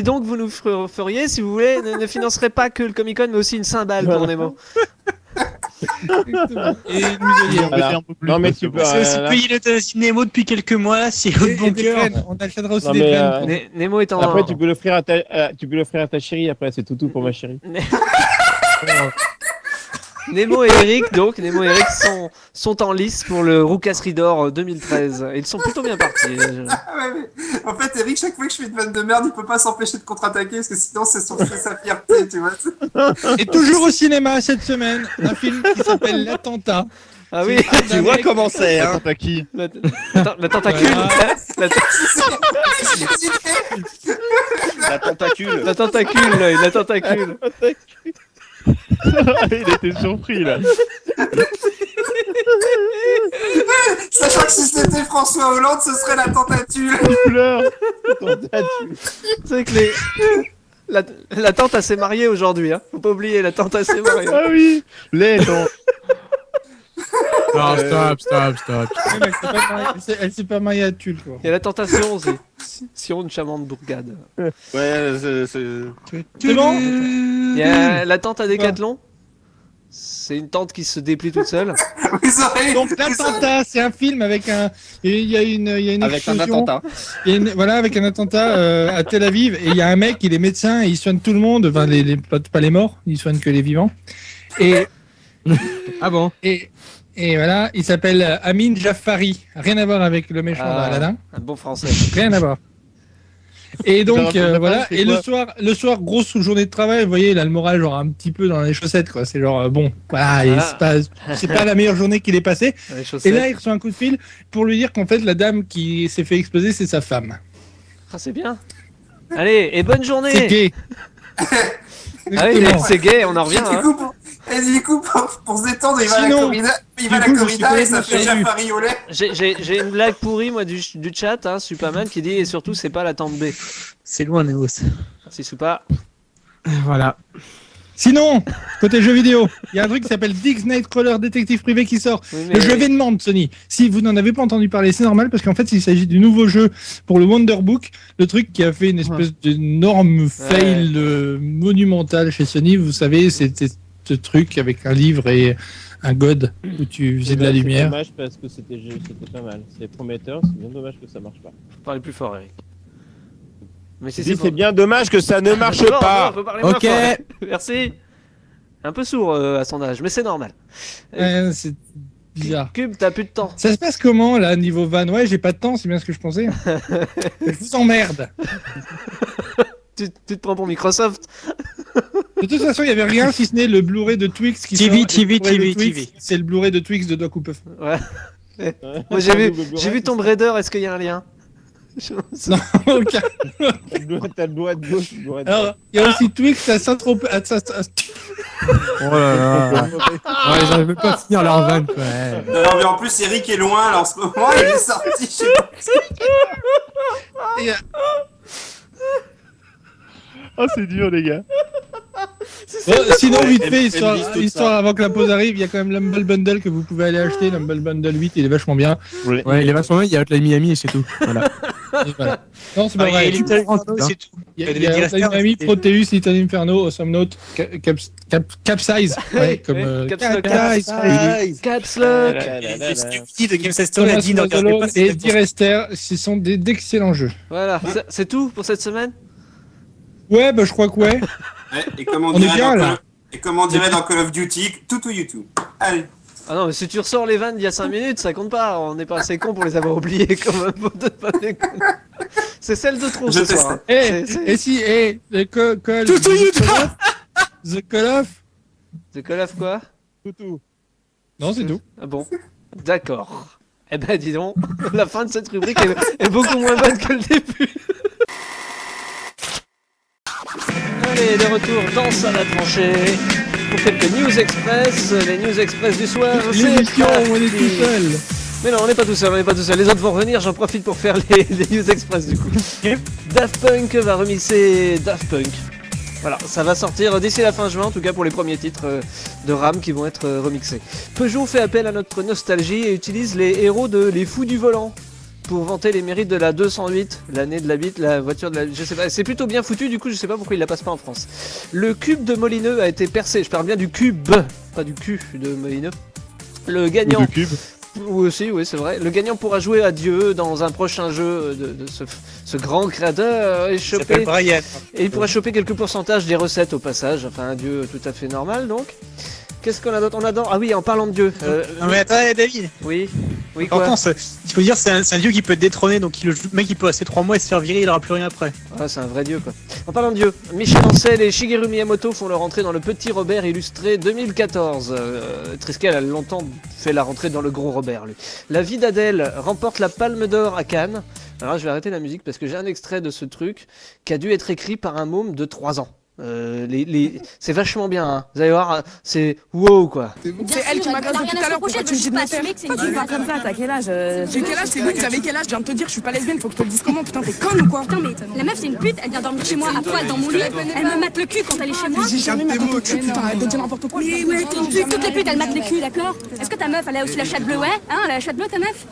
dons que vous nous feriez, si vous voulez, ne financeraient pas que le Comic Con, mais aussi une cymbale pour Nemo. Et une muselière. Voilà. Un peu plus, Non, mais parce tu que peux. bon. C'est aussi payé l'euthanasie de Nemo depuis quelques mois, c'est au Et bon des cœur. graines. On achètera aussi Non, des mais, graines. Nemo est en... Après, tu peux l'offrir à ta chérie. Après, c'est toutou pour ma chérie. Nemo et Eric, donc, Nemo et Eric sont en lice pour le Roucasserie d'Or 2013. Et ils sont plutôt bien partis. Ah ouais, mais en fait, Eric, chaque fois que je fais une vanne de merde, il peut pas s'empêcher de contre-attaquer parce que sinon, c'est sa fierté, tu vois. Et toujours au cinéma cette semaine, un film qui s'appelle L'Attentat. Ah oui, Tu vois comment c'est, hein. T'as qui la tentacule. Voilà. La tentacule. La tentacule, l'œil, la tentacule. Il était surpris là. Sachant que si c'était François Hollande, ce serait la tentacule. Il pleure. Tu sais que la tante, elle s'est mariée aujourd'hui. Hein. Faut pas oublier, la tante, elle s'est mariée. Ah oui. Les dents. Non, stop. Ouais, mec, c'est pas marié- elle s'est pas mariée à Tulle, quoi. Il y a la tentation aussi. Sion de Chamande Bourgade. Ouais, C'est bon Il y a la tante à Décathlon. C'est une tante qui se déplie toute seule. vous aurez. Donc L'Attentat, c'est un film avec un... Il y a une Avec un explosion. attentat. Il y a voilà, avec un attentat à Tel Aviv. Et il y a un mec, il est médecin et il soigne tout le monde. Enfin, pas les morts, il soigne que les vivants. Et... Ah bon? Et voilà, il s'appelle Amin Jaffari. Rien à voir avec le méchant d'Aladin. Un bon français. Rien à voir. Et donc Ça voilà, c'est et quoi le soir, grosse journée de travail, vous voyez, il a le moral genre un petit peu dans les chaussettes, quoi. C'est genre bon, voilà, et c'est pas la meilleure journée qu'il ait passée. Les Et chaussettes. là, il reçoit un coup de fil pour lui dire qu'en fait, la dame qui s'est fait exploser, c'est sa femme. Ah, c'est bien. Allez, et bonne C'est journée. gay. Ah oui, c'est gay, on en revient. Et du coup, pour se détendre, il va Sinon, à la corrida, et ça fait Jafari au lait. J'ai une blague pourrie, moi, du chat, hein, Superman, qui dit, et surtout, c'est pas la tente B. C'est loin, Neos. Merci, Soupa. Voilà. Sinon, côté jeux vidéo, il y a un truc qui s'appelle Dix Nightcrawler Détective Privé qui sort. Oui, mais... Le jeu demande, Sony. Si vous n'en avez pas entendu parler, c'est normal parce qu'en fait, il s'agit du nouveau jeu pour le Wonderbook, le truc qui a fait une espèce d'énorme fail monumental chez Sony. Vous savez, c'était ce truc avec un livre et un god où tu faisais de la lumière. C'est dommage parce que c'était pas mal. C'est prometteur, c'est bien dommage que ça marche pas. Parlez plus fort, Eric. Mais c'est bien dommage que ça ne marche pas. Non, ok. Merci. Un peu sourd à son âge, mais c'est normal. C'est bizarre. Cube, t'as plus de temps. Ça se passe comment là, niveau van? Ouais, j'ai pas de temps, c'est bien ce que je pensais. Je vous emmerde. Tu te prends pour Microsoft. De toute façon, il n'y avait rien si ce n'est le Blu-ray de Twix qui TV. C'est le Blu-ray de Twix de Doc Hoopeuf. Ouais. Moi j'ai vu Tomb Raider, est-ce qu'il y a un lien? Non, aucun. T'as le doigt de gauche. Alors, il y a aussi Twix à Saint-Tropez. Oh là là. Ouais, ils n'arrivent même pas à finir leur van, quoi. Non, mais en plus, Eric est loin, là, en ce moment, il est sorti, je sais pas. Oh, c'est dur, les gars. Sinon, vite fait, histoire avant que la pause arrive, il y a quand même l'Humble Bundle que vous pouvez aller acheter. L'Humble Bundle 8, il est vachement bien. Ouais, il est vachement bien. Il y a Hotline Miami et c'est tout. Voilà. Voilà. Non, c'est pas vrai. C'est tout. Il y a Hotline Miami, Proteus, Little Inferno, Awesome Note, Capsize. Ouais, comme Capsize. Caps Lock. de Game Story a dit ne regardez pas. Et D-Rester, ce sont d'excellents jeux. Voilà, c'est tout pour cette semaine? Ouais, bah je crois que ouais. Et comme on dirait dans Call of Duty, tout ou YouTube. Allez. Ah non, mais si tu ressors les vannes d'il y a 5 minutes, ça compte pas. On n'est pas assez con pour les avoir oubliés quand même. C'est celle de trop ce soir. Et si, The Call of The Call of quoi? Tout. Non, c'est tout. Ah bon? D'accord. Eh ben dis donc, la fin de cette rubrique est beaucoup moins bonne que le début. Allez, de retour dans Ça va trancher pour quelques News Express, les News Express du soir. L'émission, on est tout seul. Mais non, on n'est pas tout seul, Les autres vont revenir, j'en profite pour faire les News Express du coup. Daft Punk va remixer Daft Punk. Voilà, ça va sortir d'ici la fin juin, en tout cas pour les premiers titres de RAM qui vont être remixés. Peugeot fait appel à notre nostalgie et utilise les héros de Les Fous du Volant pour vanter les mérites de la 208, l'année de la bite, la voiture de la... Je sais pas, c'est plutôt bien foutu, du coup je sais pas pourquoi il la passe pas en France. Le cube de Molineux a été percé, je parle bien du cube, pas du cul de Molineux. Le gagnant... Ou du cube. Oui aussi, oui c'est vrai. Le gagnant pourra jouer à Dieu dans un prochain jeu de ce grand créateur et choper... Brian. Et il pourra choper quelques pourcentages des recettes au passage, enfin un Dieu tout à fait normal donc. Qu'est-ce qu'on a d'autre? Ah oui, en parlant de Dieu. Non mais attends, David. Oui quoi? Il faut dire c'est un dieu qui peut être détrôné, donc le mec il peut rester 3 mois et se faire virer, il aura plus rien après. Ah c'est un vrai dieu quoi. En parlant de Dieu, Michel Ancel et Shigeru Miyamoto font leur entrée dans le Petit Robert illustré 2014. Triskel a longtemps fait la rentrée dans le Gros Robert lui. La vie d'Adèle remporte la Palme d'Or à Cannes. Alors là, je vais arrêter la musique parce que j'ai un extrait de ce truc qui a dû être écrit par un môme de 3 ans. C'est vachement bien, hein. Vous allez voir, c'est wow quoi. C'est elle qui m'a gratté tout à l'heure. Pourquoi tu me dis de me taire? Pourquoi tu parles comme ça? T'as quel âge? J'ai quel âge? C'est lui, j'avais quel âge? Je viens de te dire, je suis pas lesbienne, faut que je te le dise comment? Putain, t'es conne ou quoi? Putain, mais la meuf, c'est une pute, elle vient dormir chez moi à poil dans mon lit. Elle me mate le cul quand elle est chez moi. J'ai jamais maté ton cul, putain, arrête de dire n'importe quoi. Mais ouais, t'es une pute, toutes les putes, elles matent les culs, d'accord? Est-ce que ta meuf, elle a aussi la chatte bleue? Ouais, hein, elle a la chatte bleue, ta meuf?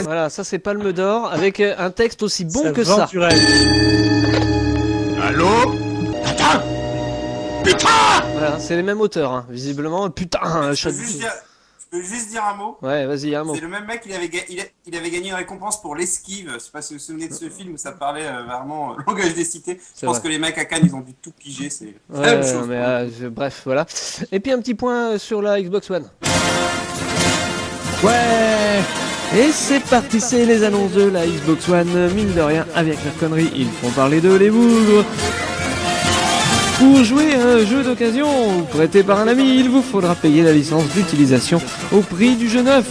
Voilà, ça c'est Palme d'Or avec un texte aussi bon que ça. Allô? Putain! Putain! Voilà, c'est les mêmes auteurs, hein. Visiblement. Putain, Je peux juste dire un mot? Ouais, vas-y, un mot. C'est le même mec, il avait gagné une récompense pour l'esquive. Je sais pas si vous vous souvenez de ce film où ça parlait vraiment langage des cités. Je pense que les mecs à Cannes, ils ont dû tout piger. C'est la même chose. Mais, bref, voilà. Et puis un petit point sur la Xbox One. Ouais! Et c'est parti, c'est les annonces de la Xbox One. Mine de rien, avec leur connerie, ils font parler de les bougres. Pour jouer à un jeu d'occasion prêté par un ami, il vous faudra payer la licence d'utilisation au prix du jeu neuf.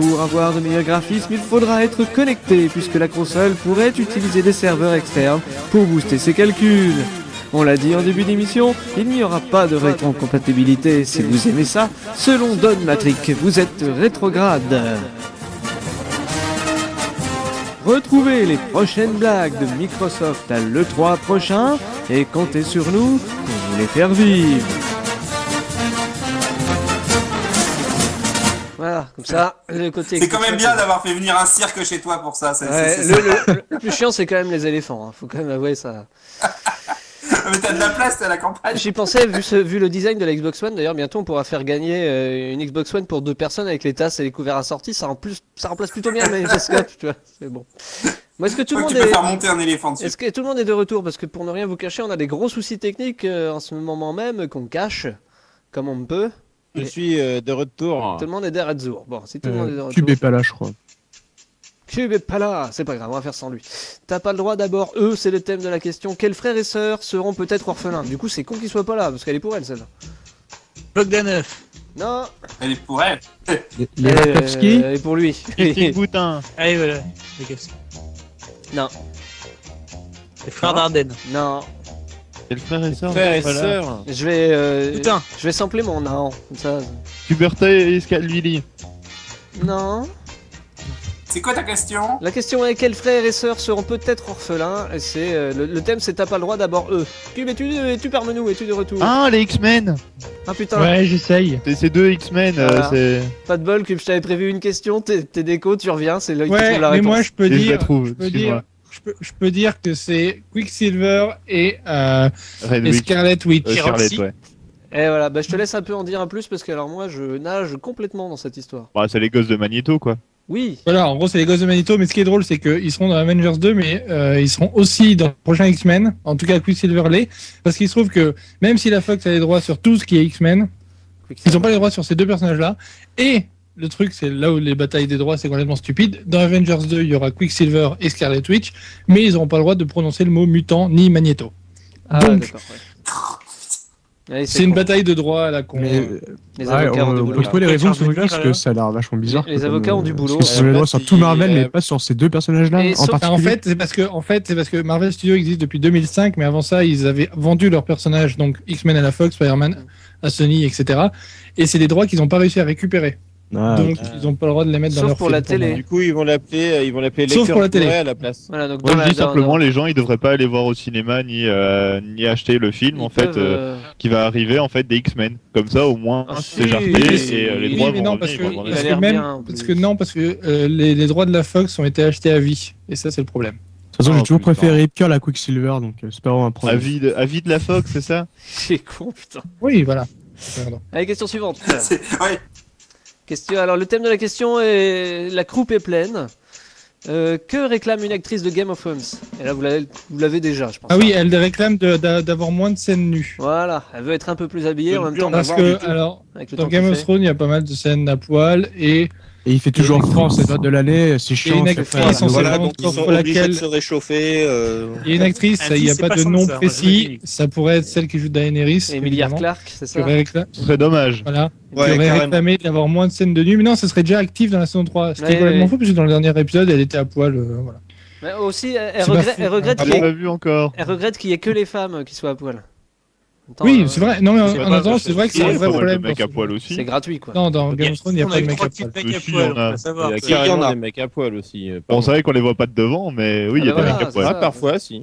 Pour avoir de meilleurs graphismes, il faudra être connecté puisque la console pourrait utiliser des serveurs externes pour booster ses calculs. On l'a dit en début d'émission, il n'y aura pas de rétrocompatibilité. Si vous aimez ça, selon Don Matrick, vous êtes rétrograde. Retrouvez les prochaines blagues de Microsoft à l'E3 prochain et comptez sur nous pour vous les faire vivre. Voilà, comme ça, le côté... C'est quand même bien d'avoir fait venir un cirque chez toi pour ça. Le plus chiant, c'est quand même les éléphants. Hein. Faut quand même avouer ça. Mais t'as de la place, t'as la campagne. J'y pensais, vu le design de la Xbox One. D'ailleurs, bientôt, on pourra faire gagner une Xbox One pour 2 personnes avec les tasses et les couverts assortis. Ça remplace plutôt bien le Magnétoscope, tu vois. C'est bon. Bon, est-ce que tout le monde tu peux faire monter un éléphant dessus. Est-ce que tout le monde est de retour? Parce que pour ne rien vous cacher, on a des gros soucis techniques en ce moment même qu'on cache comme on peut. Je suis de retour. Tout le monde est de retour. Bon, si tout le monde est de retour. Cube est pas là, je crois. Cube est pas là, c'est pas grave, on va faire sans lui. T'as pas le droit d'abord, c'est le thème de la question. Quels frères et sœurs seront peut-être orphelins? Du coup, c'est con qu'il soit pas là, parce qu'elle est pour elle, celle-là. Bogdanov. Non. Elle est pour elle. Elle est pour lui. Petit boutin. Allez, voilà. Non. Les frères Dardenne. Non. Quel frère et sœur? Frère et sœur. Je vais sampler mon nom, comme ça. Huberta et Scalvili. Non. C'est quoi ta question? La question est quels frères et sœurs seront peut-être orphelins? Et c'est le thème, c'est t'as pas le droit d'abord Cube, es-tu parmi nous? Es-tu de retour? Ah, les X-Men. Ah putain. Ouais, j'essaye. C'est 2 X-Men. Voilà. C'est... Pas de bol, Cube, je t'avais prévu une question, t'es déco, tu reviens, c'est là qui Ouais, trouve la mais réponse. moi je peux Et je dire, la trouve, je peux dire que c'est Quicksilver et Red et Witch. Scarlet Witch. Scarlet, ouais. Et voilà, bah je te laisse un peu en dire un plus parce que alors moi je nage complètement dans cette histoire. Bah, c'est les gosses de Magneto, quoi. Oui. Voilà, en gros c'est les gosses de Magneto, mais ce qui est drôle c'est qu'ils seront dans Avengers 2, mais ils seront aussi dans le prochain X-Men, en tout cas Quicksilver l'est, parce qu'il se trouve que même si la Fox a les droits sur tout ce qui est X-Men, ils n'ont pas les droits sur ces 2 personnages-là, et le truc c'est là où les batailles des droits c'est complètement stupide, dans Avengers 2 il y aura Quicksilver et Scarlet Witch, mais ils n'auront pas le droit de prononcer le mot mutant ni Magneto. Ah, Donc, d'accord, ouais. Allez, c'est une bataille de droit à la con. Les avocats ont du on boulot. peut trouver les là. raisons de ce truc-là parce que ça a l'air vachement bizarre. Les avocats ont du boulot. Parce qu'ils ont les droits sur tout Marvel, mais pas sur ces 2 personnages-là Et en sauf- particulier. En fait, c'est parce que Marvel Studios existe depuis 2005, mais avant ça, ils avaient vendu leurs personnages, donc X-Men à la Fox, Spider-Man à Sony, etc. Et c'est des droits qu'ils n'ont pas réussi à récupérer. Ah, Donc, ils n'ont pas le droit de les mettre Sauf dans leur pour film la télé. Du coup, ils vont l'appeler Sauf pour la télé. à la place. Voilà, donc Moi, dans je la- dis dans- simplement, dans- les gens, ils devraient pas aller voir au cinéma ni acheter le film, Ils en fait, peuvent, qui va arriver, en fait, des X-Men. Comme ça, au moins, Ah, c'est si, jarté oui, et les oui, droits mais vont non, parce revenir. que, ils vont il a parce que l'air même, bien, en parce plus. que non, parce que les droits de la Fox ont été achetés à vie. Et ça, c'est le problème. De toute façon, j'ai toujours putain. préféré Rip Curl à Quicksilver, donc c'est pas vraiment un problème. Avis de la Fox, c'est ça? C'est con, putain. Oui, voilà. Pardon. Allez, question suivante. Ouais. Question. Alors, le thème de la question est la croupe est pleine. Que réclame une actrice de Game of Thrones? Et là, vous l'avez déjà, je pense. Ah oui, elle réclame d'avoir moins de scènes nues. Voilà, elle veut être un peu plus habillée en même temps. Parce que, alors, Avec le dans temps Game qu'il of fait. Thrones, il y a pas mal de scènes à poil et Et il fait toujours froid cette période de l'année, c'est chiant. une ça actrice fait- en Voilà, saison donc ils sont pour obligés laquelle de se réchauffer. il y a une actrice, Ah, il n'y a si, pas c'est de pas nom Sansa, précis, Rosemary. ça pourrait être celle qui joue Daenerys. Emilia évidemment, Clarke, c'est qui ça? aurait Ce serait dommage. voilà, qui Ouais, aurait carrément. réclamé d'avoir moins de scènes de nu, mais non, ça serait déjà actif dans la saison 3. C'était Ouais, complètement ouais. fou, parce que dans le dernier épisode, elle était à poil. Voilà. Mais aussi, elle C'est pas regrette, fou. elle regrette Ah, qu'il y j'ai ait- pas vu encore. elle regrette qu'il y ait que les femmes qui soient à poil. Attends, Oui, c'est vrai. Non, mais c'est en pas attendant, mal, c'est vrai que c'est Il y un a vrai pas mal problème. de mecs dans à ce poil jeu. aussi. c'est gratuit, quoi. Non, dans Game of Thrones, il n'y a On pas de eu mec à 3 poil. types mecs à Dessus, poil, on a- on va savoir. Il y a Oui, il y en carrément a. des mecs à poil aussi. Bon, c'est vrai qu'on les voit pas de devant, mais oui, il y a Ah bah des mecs voilà, à poil. c'est Ah, ça. parfois, si.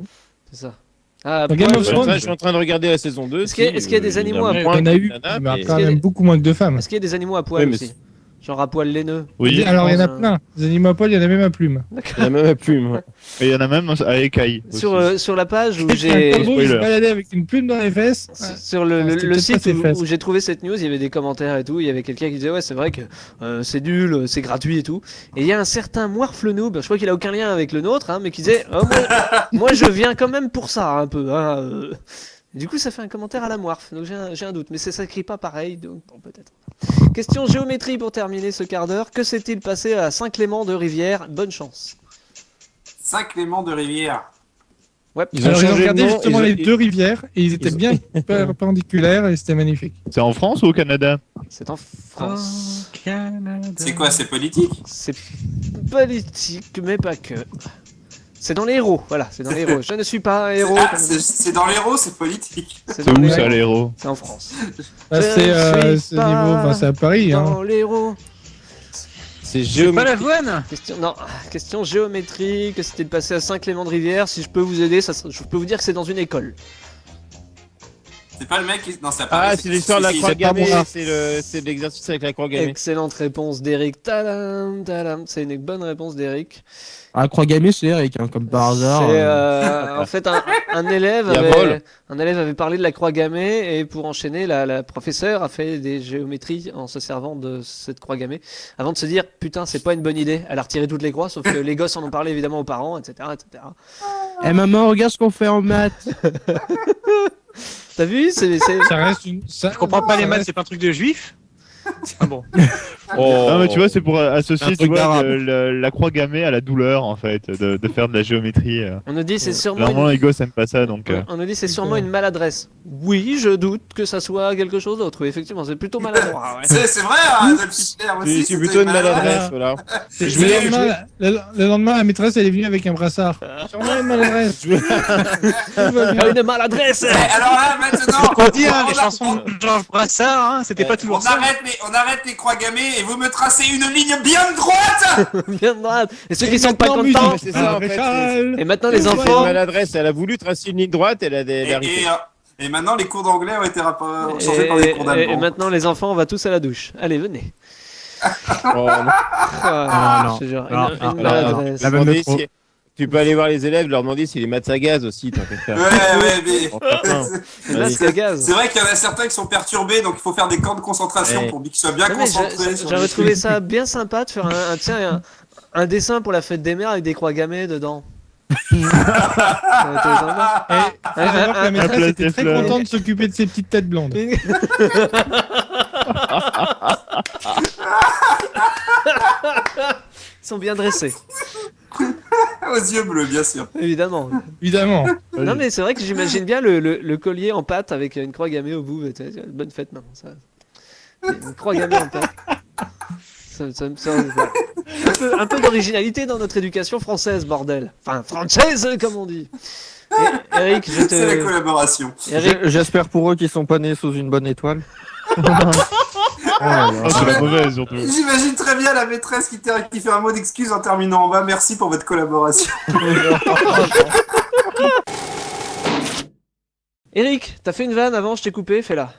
C'est ça. Ah, Dans Game poil, of Je Thrones, suis en train de regarder la saison 2. Est-ce qu'il y a des animaux à Il y moins en a que eu, Nana, mais mais- quand même beaucoup moins que de femmes. Est-ce qu'il y a des animaux à poil Oui, mais aussi? Genre à poil laineux. Oui, Alors, il y en a pense, plein. Des animaux à poil, il y en a même à plumes. Il y a même à plume. Ouais. et il y en a même à écailles. aussi. Sur la page où Un j'ai... corbeau, il se spoiler. baladait avec une plume dans les fesses. Sur le, Non, le- c'était le peut-être site pas ses fesses. où j'ai trouvé cette news, il y avait des commentaires et tout. Il y avait quelqu'un qui disait ouais, c'est vrai que c'est nul, c'est gratuit et tout. Et il y a un certain Moirflenoob, je crois qu'il a aucun lien avec le nôtre, hein, mais qui disait oh, moi je viens quand même pour ça un peu. Hein. Et du coup, ça fait un commentaire à la Moirf, donc j'ai un doute, mais ça s'écrit pas pareil, donc bon, peut-être. Question géométrie pour terminer ce quart d'heure. Que s'est-il passé à Saint-Clément de Rivière? Bonne chance. Saint-Clément de Rivière. Ouais. Ils ont regardé justement les deux rivières et ils étaient bien perpendiculaires et c'était magnifique. C'est en France ou au Canada? C'est en France. C'est quoi, c'est politique? C'est politique, mais pas que. C'est dans les héros, voilà, c'est dans les héros. Je ne suis pas un héros. C'est dans l'héros, c'est politique. C'est où ça, les héros? C'est en France. C'est à Paris. Dans les héros. C'est géométrique. Pas l'avoine. Question géométrique, c'était de passer à Saint-Clément-de-Rivière. Si je peux vous aider, je peux vous dire que c'est dans une école. C'est pas le mec qui... Non, c'est Ah, c'est l'histoire de la croix gammée, c'est l'exercice avec la croix gammée. Excellente réponse d'Eric. Tadam, tadam. C'est une bonne réponse d'Eric. Ah, croix gammée, c'est Eric, hein, comme par hasard. En fait, un élève avait parlé de la croix gammée et pour enchaîner, la professeure a fait des géométries en se servant de cette croix gammée avant de se dire putain, c'est pas une bonne idée. Elle a retiré toutes les croix, sauf que les gosses en ont parlé évidemment aux parents, etc. Eh maman, regarde ce qu'on fait en maths. T'as vu? Ça reste une. Je comprends pas les maths, c'est pas un truc de juif? Ah bon. Non, mais tu vois, c'est pour associer la croix gammée à la douleur, en fait, de faire de la géométrie. On nous dit c'est sûrement. Normalement, les gosses aiment pas ça, donc. On nous dit c'est sûrement une maladresse. Oui, je doute que ça soit quelque chose d'autre. Oui, effectivement, c'est plutôt maladroit. Ouais. C'est vrai, Adolf Hitler aussi. C'est plutôt une maladresse, voilà. Le lendemain, la maîtresse, elle est venue avec un brassard. Sûrement une maladresse. Une maladresse. Alors là, maintenant. On dit, les chansons de Georges Brassard, c'était pas toujours ça. On arrête les croix gammées et vous me tracez une ligne bien droite. Bien droite. Et ceux qui sont pas contents. C'est ça, en fait. Et maintenant, les enfants. Une maladresse, elle a voulu tracer une ligne droite, elle a des. Et maintenant, les cours d'anglais ont été changés par des cours d'allemand. Et maintenant, les enfants, on va tous à la douche. Allez, venez. Une maladresse. Tu peux aller voir les élèves, leur demander si les maths à gaz aussi. Ouais, mais. C'est vrai qu'il y en a certains qui sont perturbés, donc il faut faire des camps de concentration pour qu'ils soient bien concentrés. J'aurais trouvé ça bien sympa de faire un dessin pour la fête des mères avec des croix gammées dedans. La maîtresse était très contente de s'occuper de ses petites têtes blondes. Ils sont bien dressés. Aux yeux bleus, bien sûr. Évidemment. Non, mais c'est vrai que j'imagine bien le collier en pâte avec une croix gammée au bout. Bonne fête maintenant. Ça. Une croix gammée en pâte. Un peu d'originalité dans notre éducation française, bordel. Enfin, française, comme on dit. Eric, c'est la collaboration. J'espère pour eux qu'ils sont pas nés sous une bonne étoile. C'est la mauvaise, surtout. J'imagine très bien la maîtresse qui fait un mot d'excuse en terminant en bas. Merci pour votre collaboration. Eric, t'as fait une vanne avant, je t'ai coupé, fais-la.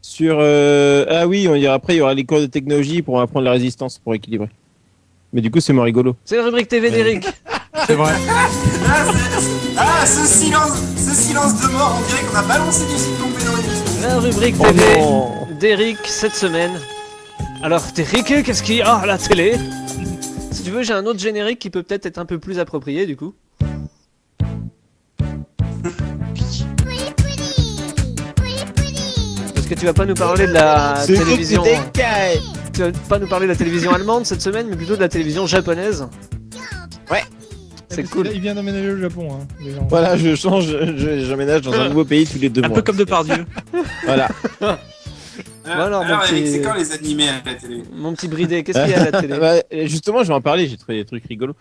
Sur ah oui, après il y aura les cours de technologie pour apprendre la résistance pour équilibrer. Mais du coup c'est moins rigolo. C'est la rubrique TV d'Eric. C'est vrai. Ce silence de mort, on dirait qu'on a balancé du cyclone dans l'émission. La rubrique TV d'Eric cette semaine. Alors Eric, qu'est-ce qu'il y a à la télé? Si tu veux, j'ai un autre générique qui peut peut-être être un peu plus approprié du coup. Parce que tu vas pas nous parler de la télévision. Tu vas pas nous parler de la télévision allemande cette semaine, mais plutôt de la télévision japonaise. Ouais. C'est cool. Il vient d'emménager au Japon. Hein, voilà, j'emménage dans un nouveau pays tous les 2 mois. Un peu comme Depardieu. Voilà. Alors Eric, c'est quand les animés à la télé? Mon petit bridé, qu'est-ce qu'il y a à la télé? Justement, je vais en parler, j'ai trouvé des trucs rigolos.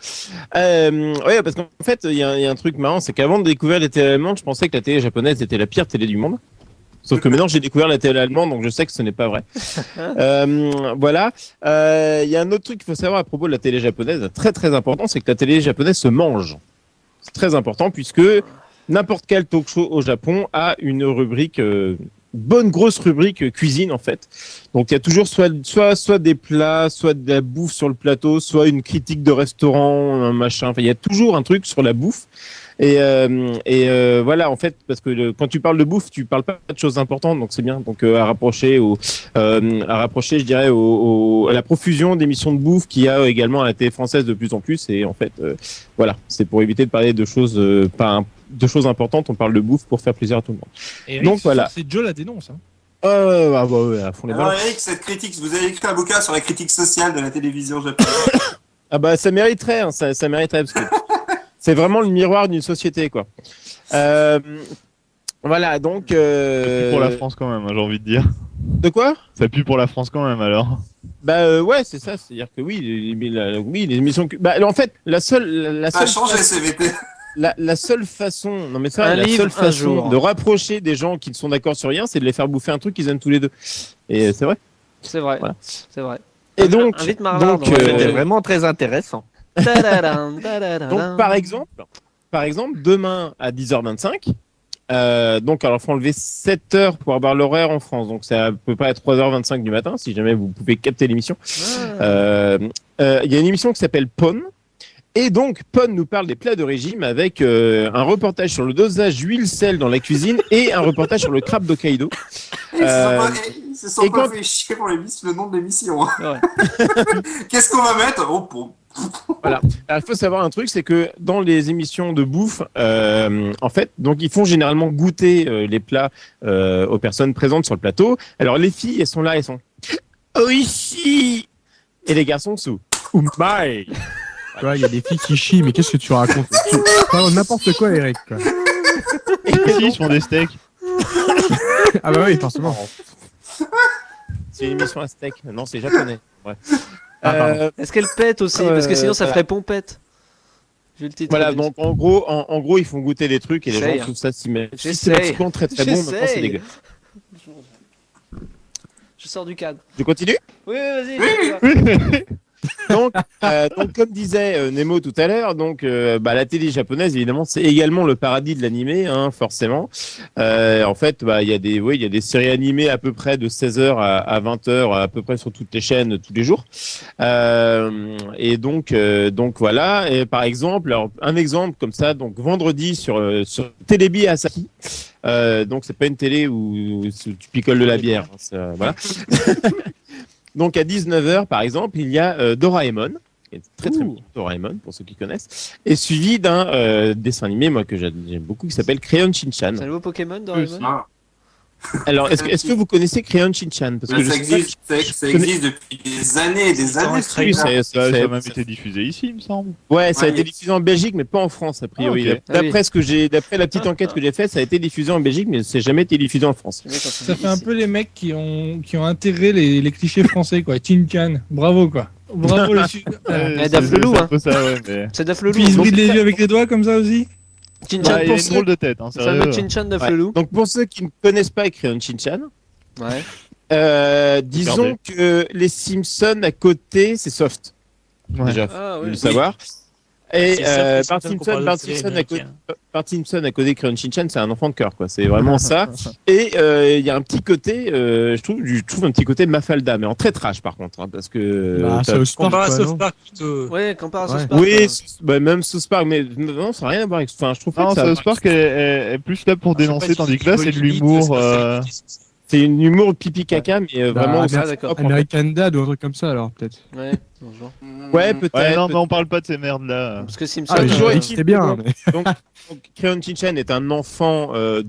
Ouais, parce qu'en fait, il y a un truc marrant, c'est qu'avant de découvrir les télé allemandes, je pensais que la télé japonaise était la pire télé du monde. Sauf que maintenant j'ai découvert la télé allemande, donc je sais que ce n'est pas vrai. Voilà. Il y a un autre truc qu'il faut savoir à propos de la télé japonaise, très très important, c'est que la télé japonaise se mange. C'est très important puisque n'importe quel talk show au Japon a une rubrique, bonne grosse rubrique cuisine en fait. Donc il y a toujours soit des plats, soit de la bouffe sur le plateau, soit une critique de restaurant, un machin. Enfin, il y a toujours un truc sur la bouffe. Et voilà, en fait, parce que quand tu parles de bouffe, tu parles pas de choses importantes, donc c'est bien. Donc à rapprocher, je dirais, à la profusion d'émissions de bouffe qu'il y a également à la télé française de plus en plus. Et en fait, voilà, c'est pour éviter de parler de choses de choses importantes. On parle de bouffe pour faire plaisir à tout le monde. Et donc voilà. C'est Joe la dénonce. Hein. À fond les balles. Alors Eric, cette critique, vous avez écrit un bouquin sur la critique sociale de la télévision japonaise. Ah bah ça mériterait, ça mériterait parce que C'est vraiment le miroir d'une société, quoi. Voilà, donc. Ça pue pour la France quand même, j'ai envie de dire. De quoi ? Ça pue pour la France quand même alors. Ouais, c'est ça. C'est-à-dire que oui, les émissions. En fait, la seule. Ça a changé CVT. La seule façon, non mais ça, Un la livre, seule un façon jour. de rapprocher des gens qui ne sont d'accord sur rien, c'est de les faire bouffer un truc qu'ils aiment tous les deux. Et c'est vrai. C'est vrai. Voilà. C'est vrai. Et donc, Invite Marlard. C'était vraiment très intéressant. Donc par exemple, demain à 10h25, donc alors faut enlever 7 heures pour avoir l'horaire en France, donc ça peut pas être 3h25 du matin si jamais vous pouvez capter l'émission. Il y a une émission qui s'appelle PON. Et donc, Pon nous parle des plats de régime avec un reportage sur le dosage huile-sel dans la cuisine et un reportage sur le crabe d'Hokkaido. Ils se sont pas fait chier pour le nom de l'émission. Ouais. Qu'est-ce qu'on va mettre ? Voilà. Alors, il faut savoir un truc, c'est que dans les émissions de bouffe, en fait, donc ils font généralement goûter les plats aux personnes présentes sur le plateau. Alors les filles, elles sont là, elles sont Oishi, et les garçons sont Umai. Tu vois, il y a des filles qui chient, mais qu'est-ce que tu racontes? N'importe quoi, Eric. Quoi. Et si, ils font des steaks. Ah bah oui, forcément. C'est une émission à steak. Non, c'est japonais. Ouais. Est-ce qu'elle pète aussi? Parce que sinon, ça ferait pompette. J'ai le titre. Voilà, donc en gros, ils font goûter des trucs et les gens trouvent ça systématiquement très très bon. Maintenant, c'est dégueu. Je sors du cadre. Je continue? Oui, vas-y. Donc, comme disait Nemo tout à l'heure, la télé japonaise, évidemment, c'est également le paradis de l'animé, hein, forcément. En fait, il y a des séries animées à peu près de 16h à 20h, à peu près sur toutes les chaînes, tous les jours. Et donc voilà. Et par exemple, un exemple comme ça, donc vendredi sur Télébi Asahi. Donc c'est pas une télé où tu picoles de la bière. Hein, voilà. Donc à 19h par exemple, il y a Doraemon, qui est très très bon, Doraemon pour ceux qui connaissent, et suivi d'un dessin animé moi que j'aime beaucoup qui s'appelle Crayon Shin-chan. C'est un nouveau Pokémon Doraemon. Alors est-ce que vous connaissez Crayon Shin-chan? Parce que ça existe depuis des années et des années. Oui, ça a même été diffusé ici, il me semble. Ouais, ça a été diffusé en Belgique, mais pas en France a priori. D'après la petite enquête que j'ai faite, ça a été diffusé en Belgique, mais c'est jamais été diffusé en France. Ça fait un peu les mecs qui ont intégré les clichés français, quoi. Chin-chan, bravo, quoi. Bravo les sud. Daflelou, hein. C'est Daflelou. Puis il se bride les yeux avec les doigts comme ça aussi. Chin-chan, il a une drôle de tête. Hein, ça veut Chin-chan Daflelou. Donc pour ceux qui ne connaissent pas Crayon Shin-chan, disons que les Simpsons à côté, c'est soft. Déjà, faut le savoir. Et Bart Simpson à côté Crayon Shin-chan, c'est un enfant de cœur, quoi. C'est vraiment ça. Et il y a un petit côté, je trouve un petit côté Mafalda, mais en très trash par contre, hein, parce que. Compare à South Park plutôt. Ouais, compare à South Park. Oui, même South Park, mais non, ça n'a rien à voir avec. Enfin, je trouve que South Park est plus là pour dénoncer, tandis que là, c'est de l'humour. C'est une humour pipi caca, mais vraiment. American Dad ou un truc comme ça, alors peut-être. Ouais, peut-être. Ouais, non, mais on parle pas de ces merdes là. Parce que Simpson. C'était bien. Donc Crayon Shin-chan est un enfant de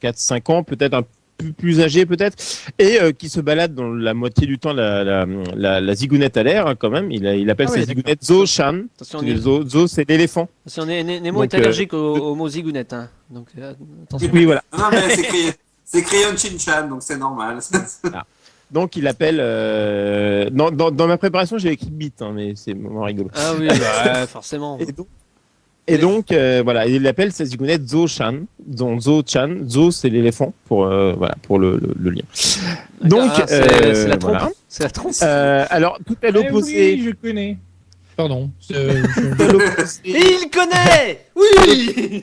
4-5 ans, peut-être un peu plus âgé, peut-être, et qui se balade dans la moitié du temps la zigounette à l'air, hein, quand même. Il appelle sa zigounette Zo-chan. Zo, c'est l'éléphant. Nemo est allergique au mot zigounette. Hein. Donc, attention. Oui, voilà. Non, mais c'est Crayon Shin-chan, donc c'est normal. Donc il appelle. Dans ma préparation, j'ai écrit bit, hein, mais c'est vraiment rigolo. Ah oui, forcément. Et donc voilà, il appelle sa zigounette Zo-chan. Zo-chan. Zo, c'est l'éléphant pour le lien. Donc c'est la trompe. Voilà. C'est la trompe. Alors tout à l'opposé. Oui, je connais. Pardon. Il connaît. Oui.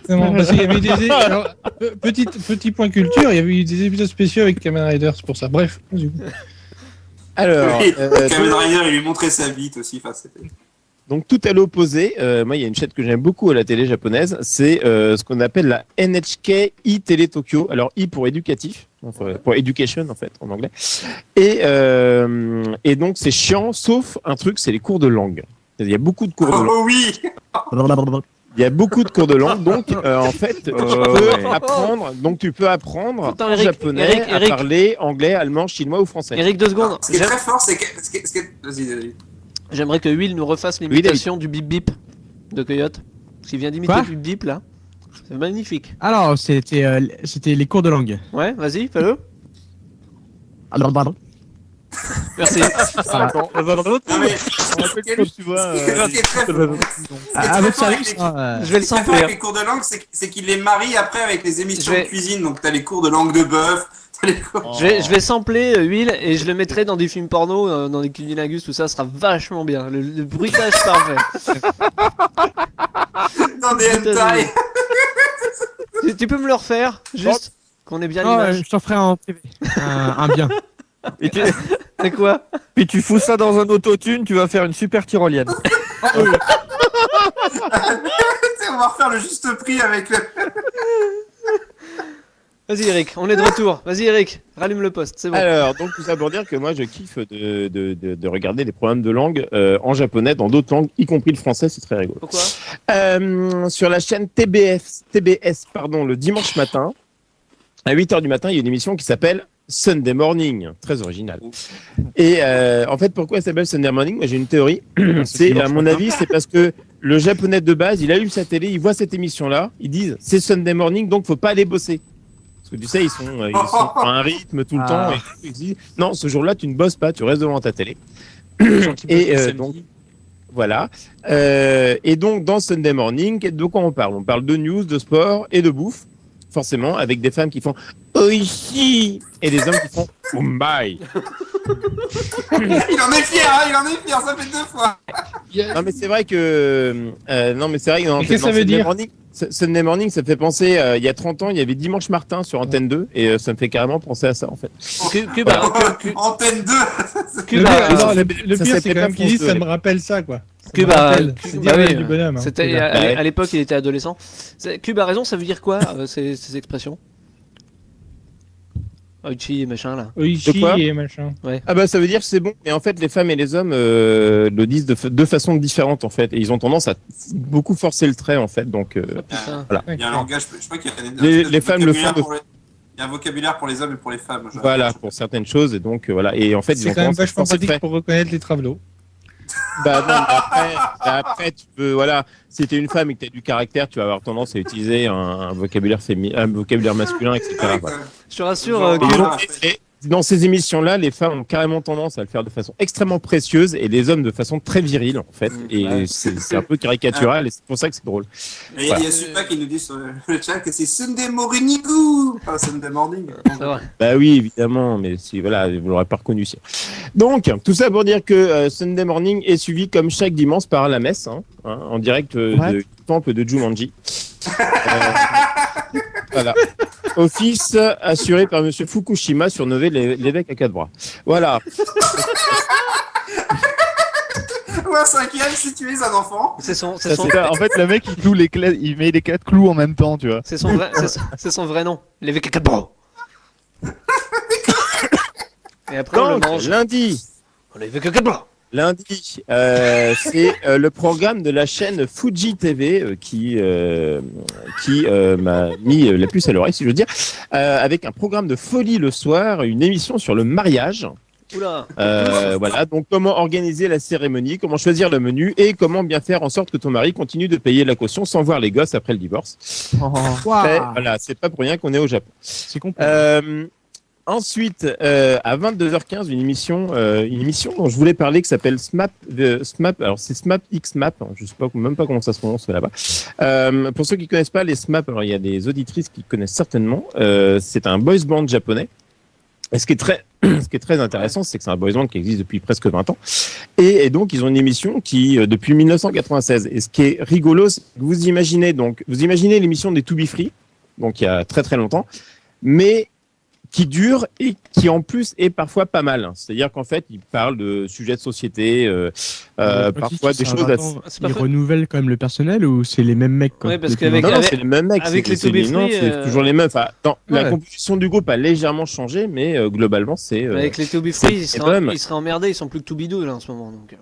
Non, parce qu'il y avait des. Alors, petit point culture, il y avait eu des épisodes spéciaux avec Kamen Rider, c'est pour ça. Bref. Alors, Kamen Rider, il lui montrait sa bite aussi. Donc tout à l'opposé, moi il y a une chaîne que j'aime beaucoup à la télé japonaise, c'est ce qu'on appelle la NHK Télé Tokyo. Alors I pour éducatif, enfin, pour education en fait en anglais. Et donc c'est chiant, sauf un truc, c'est les cours de langue. Il y a beaucoup de cours de langue. Oh oui. Il y a beaucoup de cours de langue, donc en fait, tu peux apprendre Attends, japonais à parler anglais, allemand, chinois ou français. Eric, 2 secondes. Ce qui est très fort, c'est que... Vas-y, David. J'aimerais que Will nous refasse l'imitation du bip bip de Coyote. Parce qu'il vient d'imiter Quoi Bip Bip là. C'est magnifique. Alors, c'était les cours de langue. Ouais, vas-y, fais-le. Alors, pardon. Merci. Non, mais tu vois. À votre service. Je vais le Ce qu'il fait sampler. avec les cours de langue, c'est qu'il les marie après avec les émissions de cuisine. Donc t'as les cours de langue de bœuf. Je vais sampler Will et je le mettrai dans des films porno, dans des cunilingus, tout ça sera vachement bien. Le bruitage parfait. Dans des hentai. Tu peux me le refaire, juste qu'on ait bien Oh, l'image. je t'en ferai en privé. Un bien. C'est quoi? Puis tu fous ça dans un autotune, tu vas faire une super tyrolienne. On va refaire le juste prix avec le. Vas-y Eric, on est de retour. Vas-y Eric, rallume le poste, c'est bon. Alors, donc tout ça pour dire que moi je kiffe de regarder des programmes de langue en japonais, dans d'autres langues, y compris le français, c'est très rigolo. Pourquoi? Sur la chaîne TBS, le dimanche matin, à 8h du matin, il y a une émission qui s'appelle Sunday Morning, très original. Et en fait, pourquoi elle s'appelle Sunday Morning? Moi j'ai une théorie, c'est à mon avis, c'est parce que le japonais de base, il allume sa télé, il voit cette émission-là, ils disent c'est Sunday Morning, donc faut pas aller bosser. Parce que tu sais, ils sont à un rythme tout le temps. Et ils disent, non, ce jour-là, tu ne bosses pas, tu restes devant ta télé. Et donc, voilà. Et donc, dans Sunday Morning, de quoi on parle? On parle de news, de sport et de bouffe, forcément, avec des femmes qui font Oishi et des hommes qui font Umbai. Il en est fier, ça fait 2 fois. Non, mais c'est vrai que. Qu'est-ce que ça veut dire? Sunday Morning, ça me fait penser, il y a 30 ans, il y avait Dimanche Martin sur Antenne 2, et ça me fait carrément penser à ça, en fait. Antenne 2. Le pire, c'est quand même qu'ils disent, ça me rappelle ça, quoi. Cube a du bonhomme. C'était à l'époque, il était adolescent. Cube a raison, ça veut dire quoi ces expressions? Oichi et machin là. Oichi et machin. Ouais. Ah bah ça veut dire que c'est bon. Mais en fait, les femmes et les hommes le disent de façon différente en fait. Et ils ont tendance à beaucoup forcer le trait en fait. Donc voilà. Il y a un langage, je crois qu'il y a les femmes le font. Il y a un vocabulaire pour les hommes et pour les femmes. Voilà, pour certaines choses. Et donc voilà. Et en fait, c'est quand même vachement pratique pour reconnaître les travelots. Bah non, après tu peux, voilà, si t'es une femme et que t'as du caractère, tu vas avoir tendance à utiliser un vocabulaire un vocabulaire masculin, etc. Voilà. Je te rassure, dans ces émissions-là, les femmes ont carrément tendance à le faire de façon extrêmement précieuse et les hommes de façon très virile, en fait. Et c'est un peu caricatural et c'est pour ça que c'est drôle. Et il y a Super qui nous dit sur le chat que c'est Sunday Morning, pas Sunday Morning. Bah oui, évidemment, mais si, voilà, vous l'aurez pas reconnu. Si. Donc, tout ça pour dire que Sunday Morning est suivi comme chaque dimanche par la messe, en direct du temple de Jumanji. Voilà. Office assuré par Monsieur Fukushima, surnommé l'évêque à 4 bras. Voilà. Ou un 5e si tu es un enfant. C'est son... En fait, le mec il met les 4 clous en même temps, tu vois. C'est son vrai nom, l'évêque à 4 bras. Et après on le mange. Lundi. L'évêque à 4 bras. Lundi, c'est le programme de la chaîne Fuji TV qui m'a mis la puce à l'oreille, si je veux dire, avec un programme de folie le soir, une émission sur le mariage. Oula. Voilà, donc comment organiser la cérémonie, comment choisir le menu et comment bien faire en sorte que ton mari continue de payer la caution sans voir les gosses après le divorce. Voilà, c'est pas pour rien qu'on est au Japon. C'est compliqué. Ensuite, à 22h15, une émission dont je voulais parler qui s'appelle SMAP. Alors c'est SMAP X Map. Je sais même pas comment ça se prononce là-bas. Pour ceux qui connaissent pas les SMAP, alors il y a des auditrices qui connaissent certainement. C'est un boys band japonais. Et ce qui est très intéressant, c'est que c'est un boys band qui existe depuis presque 20 ans. Et donc, ils ont une émission qui, depuis 1996. Et ce qui est rigolo, c'est que vous imaginez l'émission des To Be Free, donc il y a très très longtemps, mais qui dure et qui en plus est parfois pas mal. C'est-à-dire qu'en fait, ils parlent de sujets de société, parfois des choses assez... Ils renouvellent quand même le personnel ou c'est les mêmes mecs Ouais, parce non, c'est les mêmes mecs. Avec les To Be Free, c'est toujours les mêmes. Enfin, la composition du groupe a légèrement changé, mais globalement, c'est... avec les To Be Free, ils seraient emmerdés, ils sont plus que To Be Do là en ce moment. Donc,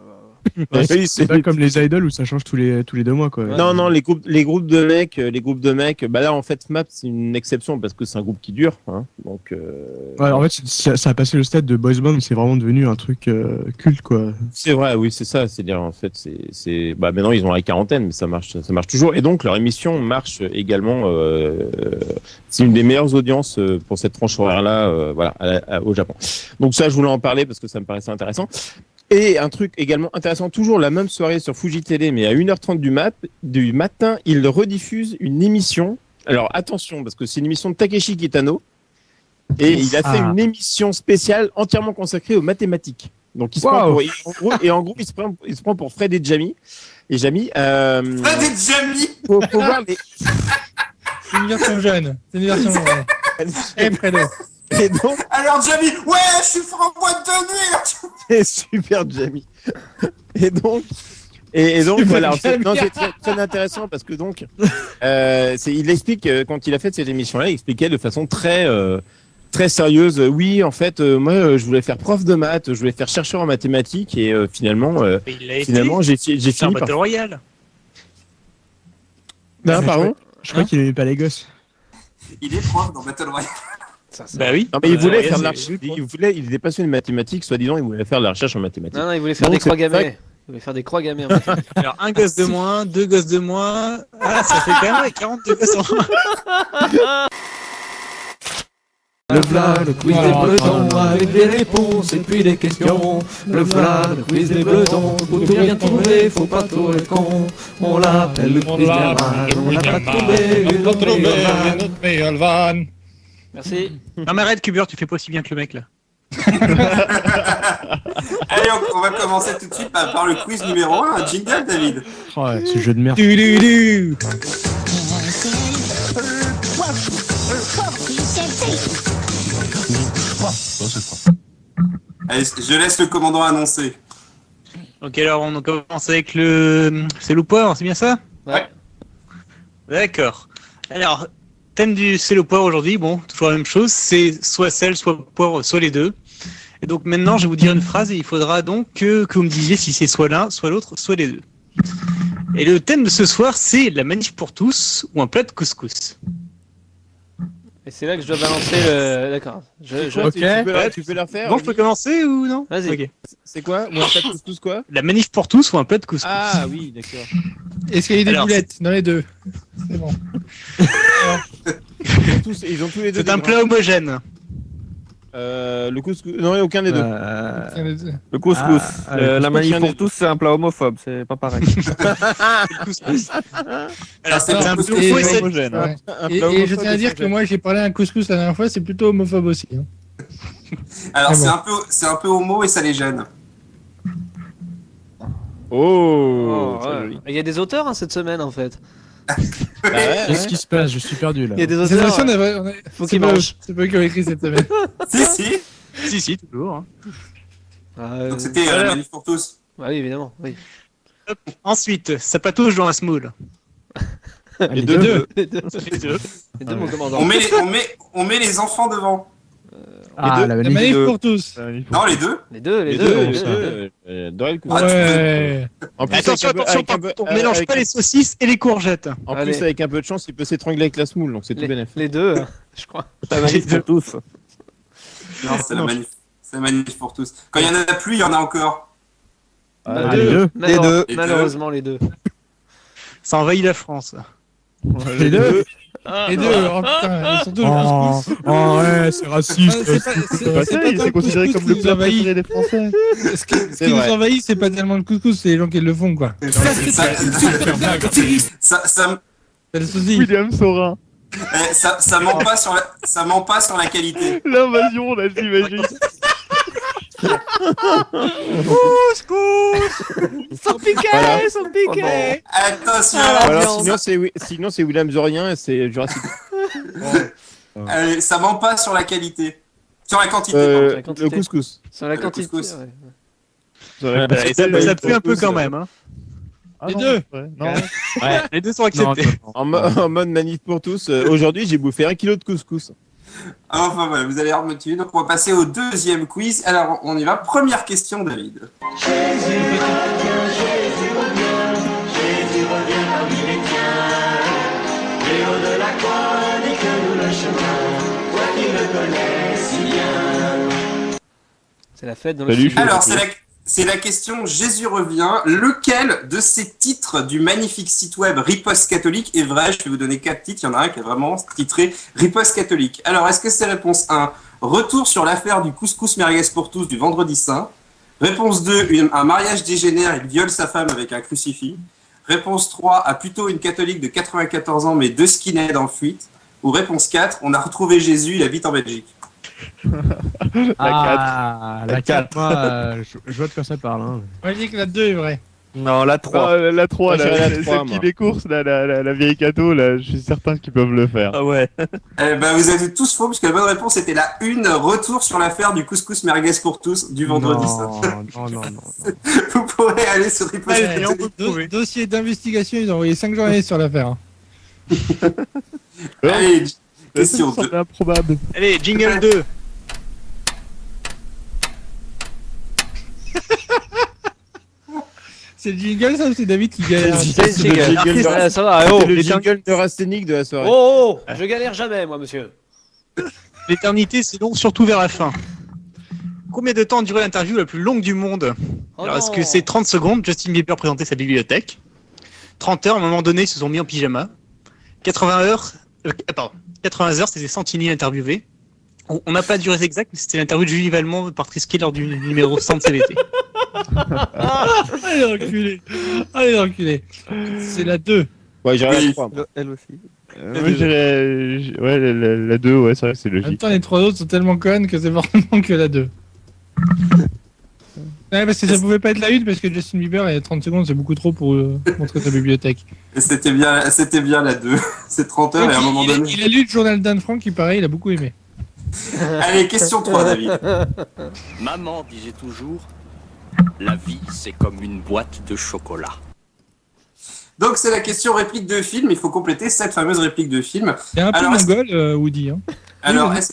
C'est pas comme les idols où ça change tous les 2 mois, quoi. Non, les groupes de mecs, bah là en fait SMAP c'est une exception parce que c'est un groupe qui dure, hein, donc. Ouais, en fait, ça a passé le stade de boys band, c'est vraiment devenu un truc culte, quoi. C'est vrai, oui, c'est ça. C'est-à-dire en fait, bah maintenant ils ont la quarantaine, mais ça marche toujours. Et donc leur émission marche également. C'est une des meilleures audiences pour cette tranche horaire-là, voilà, au Japon. Donc ça, je voulais en parler parce que ça me paraissait intéressant. Et un truc également intéressant, toujours la même soirée sur Fuji Télé, mais à 1h30 du matin, ils rediffusent une émission. Alors attention, parce que c'est une émission de Takeshi Kitano. Et il a fait une émission spéciale entièrement consacrée aux mathématiques. Donc il se prend pour, il se prend pour Fred et Jamie. Et Jamie. Fred et Jamie. Faut voir les. C'est une version jeune. C'est une version. Et Fredo. Et donc. Alors Jamie, ouais, je suis en boîte de nuit. C'est super Jamie. Et donc. Et donc voilà, c'est très intéressant parce que donc, il explique quand il a fait cette émission-là, il expliquait de façon très sérieuse. Oui, en fait, moi, je voulais faire prof de maths, je voulais faire chercheur en mathématiques et finalement, j'ai fini par Battle Royale. Non, pardon. Je crois qu'il aimait pas les gosses. Il est prof dans Battle Royale. Bah oui. Non, mais il voulait faire de la recherche. Il était passionné de mathématiques, soi-disant, il voulait faire de la recherche en mathématiques. Non, il voulait faire des croix gammées. Il voulait faire des croix gammées. Alors, un gosse de moins, 2 gosses de moins. Ah, ça fait quand même 42 gosses en moins. Le v'là, le quiz des Bretons, avec des réponses et puis des questions. Le v'là, le quiz des Bretons, pour tout bien trouver, faut pas tout être con. On l'appelle le quiz des vannes, on n'a pas trouvé une meilleure vanne. Merci. Non mais arrête Kuber, tu fais pas aussi bien que le mec là. Allez, on va commencer tout de suite par le quiz numéro 1. Un jingle, David. Ouais, ce jeu de merde. Allez, je laisse le commandant annoncer. Ok, alors on commence avec le... C'est loup poire, c'est bien ça? Ouais. D'accord. Alors, thème du c'est loup poire aujourd'hui, bon, toujours la même chose, c'est soit sel, soit poivre, soit les deux. Et donc maintenant, je vais vous dire une phrase et il faudra donc que vous me disiez si c'est soit l'un, soit l'autre, soit les deux. Et le thème de ce soir, c'est la manif pour tous ou un plat de couscous. Et c'est là que je dois balancer le... D'accord. Ok. Tu peux la refaire. Bon, je peux commencer ou non? Vas-y. Okay. C'est quoi? Ou un plat de couscous quoi? La manif pour tous ou un plat de couscous. Ah oui, d'accord. Est-ce qu'il y a des boulettes dans les deux? C'est bon. Ils ont tous les deux. C'est un plat homogène. Le couscous. Non, il n'y a aucun des deux. Le couscous. La manif pour tous, c'est un plat homophobe, c'est pas pareil. Alors, c'est un plat homogène. Ouais. Et je tiens à dire que moi, j'ai parlé à un couscous la dernière fois, c'est plutôt homophobe aussi. Hein. Alors, c'est un peu homo et ça les gêne. Oh, ouais. Il y a des auteurs cette semaine en fait. Qu'est-ce qui se passe? Je suis perdu là. Il y a des auteurs. Faut qu'ils mangent. C'est pas eux qui ont écrit cette semaine. Si, toujours. Hein. Donc c'était la manif pour tous. Ah oui, évidemment. Oui. Ensuite, ça patouche dans la smoule. Les deux. Les deux, mon commandant. On met les enfants devant. La manif pour tous. Non, les deux. Les deux. Ouais. En plus, attention, on mélange pas les saucisses et les courgettes. En plus, avec un peu de chance, il peut s'étrangler avec la semoule, donc c'est tout bénéf. Les deux, je crois. La manif pour tous. Non, c'est la manif pour tous. Quand il y en a plus, il y en a encore. Les deux. Malheureusement, les deux. Ça envahit la France. Les deux. Les deux, oh putain, surtout le couscous. Oh ouais, c'est raciste. C'est considéré comme le plat préféré des Français. Ce qui nous envahit, c'est pas tellement le couscous, c'est les gens qui le font, quoi. William Sorin. Ça ment pas sur la qualité. L'invasion, là, j'imagine. Sans piquer. Attention. Alors, sinon c'est William Zorien et c'est Jurassic. Ça ment pas sur la qualité. Sur la quantité. Le couscous. Sur la quantité. Ça pue un peu quand même. Hein. Les deux. Les deux sont acceptés. En mode manif pour tous. Aujourd'hui, j'ai bouffé 1 kilo de couscous. Enfin voilà, vous allez remotiver. Donc on va passer au deuxième quiz. Alors on y va. Première question, David. Jésus, C'est la fête dans le Salut, studio. Alors, c'est la question Jésus revient. Lequel de ces titres du magnifique site web Riposte Catholique est vrai? Je vais vous donner 4 titres. Il y en a un qui est vraiment titré Riposte Catholique. Alors, est-ce que c'est réponse 1, retour sur l'affaire du couscous merguez pour tous du Vendredi Saint? Réponse 2, un mariage dégénère, il viole sa femme avec un crucifix. Réponse 3, a plutôt une catholique de 94 ans mais 2 skinheads en fuite. Ou réponse 4, on a retrouvé Jésus, il habite en Belgique. La 4. Moi, je vois de quoi ça parle. Hein. Moi, je dis que la 2 est vraie. Non, la 3. Non, la 3, Moi, j'irais la 3, celle qui moi. les courses, la vieille catho, là, je suis certain qu'ils peuvent le faire. Ah ouais. Eh ben, vous avez tous faux, puisque la bonne réponse était la 1, retour sur l'affaire du couscous merguez pour tous du Vendredi Saint. Non. Vous pourrez aller sur Riposte Allez, Catholique. dossier d'investigation, ils ont envoyé 5 journées sur l'affaire. Hein. Allez, question 2. C'est improbable. Allez, jingle 2. C'est le jingle, ça, ou c'est David qui gagne? C'est le jingle. Ah, ça va, C'est le jingle de Rasténique de la soirée. Oh, je galère jamais, moi, monsieur. L'éternité, c'est long, surtout vers la fin. Combien de temps a duré l'interview la plus longue du monde? Alors, est-ce que c'est 30 secondes? Justin Bieber présentait sa bibliothèque. 30 heures, à un moment donné, ils se sont mis en pyjama. 80 heures, 80 heures, c'était Santini interviewé. On n'a pas la durée exacte, mais c'était l'interview de Julie Valmont par Trisky lors du numéro 100 de CVT. Allez, l'enculé. Allez, l'enculé. C'est la 2. Ouais, j'irais la 3. Elle aussi. Moi, je dirais. Ouais, la 2, ouais, c'est vrai que c'est En même logique. temps, les 3 autres sont tellement connes que c'est forcément que la 2. Ouais, parce que ça pouvait pas être la 1 parce que Justin Bieber, il y a 30 secondes, c'est beaucoup trop pour montrer sa bibliothèque. Et c'était bien la 2. C'est 30 heures et à un moment donné. Il a lu le journal d'Anne Frank, qui pareil, il a beaucoup aimé. Allez, question 3, David. Maman disait toujours, la vie c'est comme une boîte de chocolat. Donc, c'est la question réplique de film. Il faut compléter cette fameuse réplique de film. Il est un peu Alors, mongol, Woody. Hein. Alors, est-ce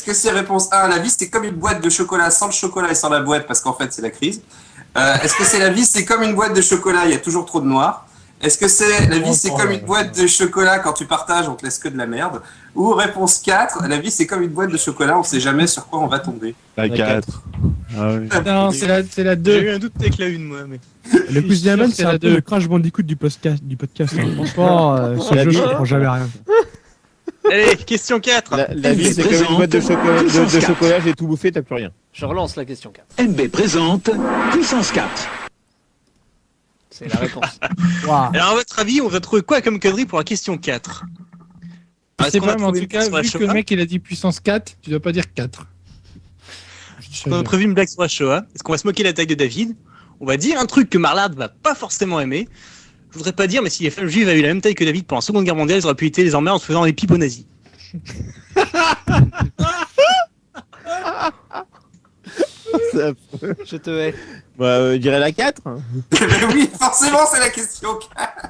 que c'est réponse 1, la vie c'est comme une boîte de chocolat sans le chocolat et sans la boîte parce qu'en fait c'est la crise. Est-ce que c'est la vie c'est comme une boîte de chocolat, il y a toujours trop de noir. Est-ce que c'est la vie c'est comme une boîte de chocolat, quand tu partages on te laisse que de la merde. Ou réponse 4, la vie c'est comme une boîte de chocolat, on sait jamais sur quoi on va tomber. La 4. Ah oui. Non, c'est la 2. J'ai eu un doute avec la 1, moi. Mais... Le Quiz Diamond, c'est un peu le Crash Bandicoot du podcast. Hein. Franchement, ce jeu, je comprends jamais rien. Allez, question 4. La vie, c'est comme une boîte de chocolat, j'ai tout bouffé, t'as plus rien. Je relance la question 4. MB présente Puissance 4. C'est la réponse. Wow. Alors, à votre avis, on va trouver quoi comme connerie pour la question 4? Je sais pas, mais en tout cas, vu que le mec il a dit puissance 4, tu dois pas dire 4. On a prévu une blague sur la Shoah. Est-ce qu'on va se moquer de la taille de David? On va dire un truc que Marlade va pas forcément aimer. Je voudrais pas dire, mais si les femmes juives avaient eu la même taille que David pendant la Seconde Guerre mondiale, ils auraient pu éviter les emmerdes en se faisant des pipes aux nazis. Je te hais. Bah, je dirais la 4. Oui, forcément, c'est la question 4.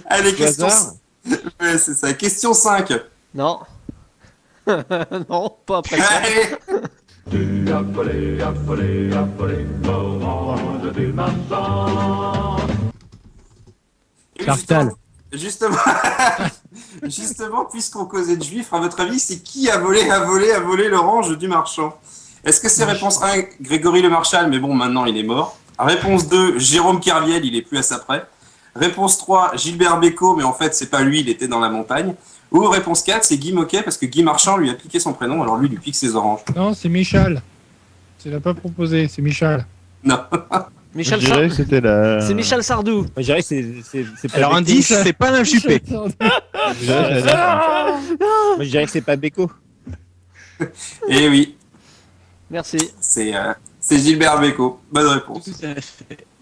Allez, question 5. Ouais, c'est ça. Question 5. Non. Non, pas après ça. Allez. Cartal. Justement, puisqu'on causait de juifs, à votre avis, c'est qui a volé l'orange du marchand? Est-ce que c'est réponse 1, Grégory Le Marchal, mais bon, maintenant il est mort. Réponse 2, Jérôme Kerviel, il est plus à sa près. Réponse 3, Gilbert Bécaud, mais en fait, c'est pas lui, il était dans la montagne. Ou réponse 4, c'est Guy Moquet, parce que Guy Marchand lui a piqué son prénom, alors lui pique ses oranges. Non, c'est Michal. Tu l'as pas proposé, c'est Michal. Non. Michel Je dirais que c'était la. C'est Michel Sardou. Je dirais que c'est pas Alors, Beko. indice, c'est pas un Juppé. Moi, je dirais que c'est pas Beko. Eh oui, Merci. c'est Gilbert Bécaud. Bonne réponse.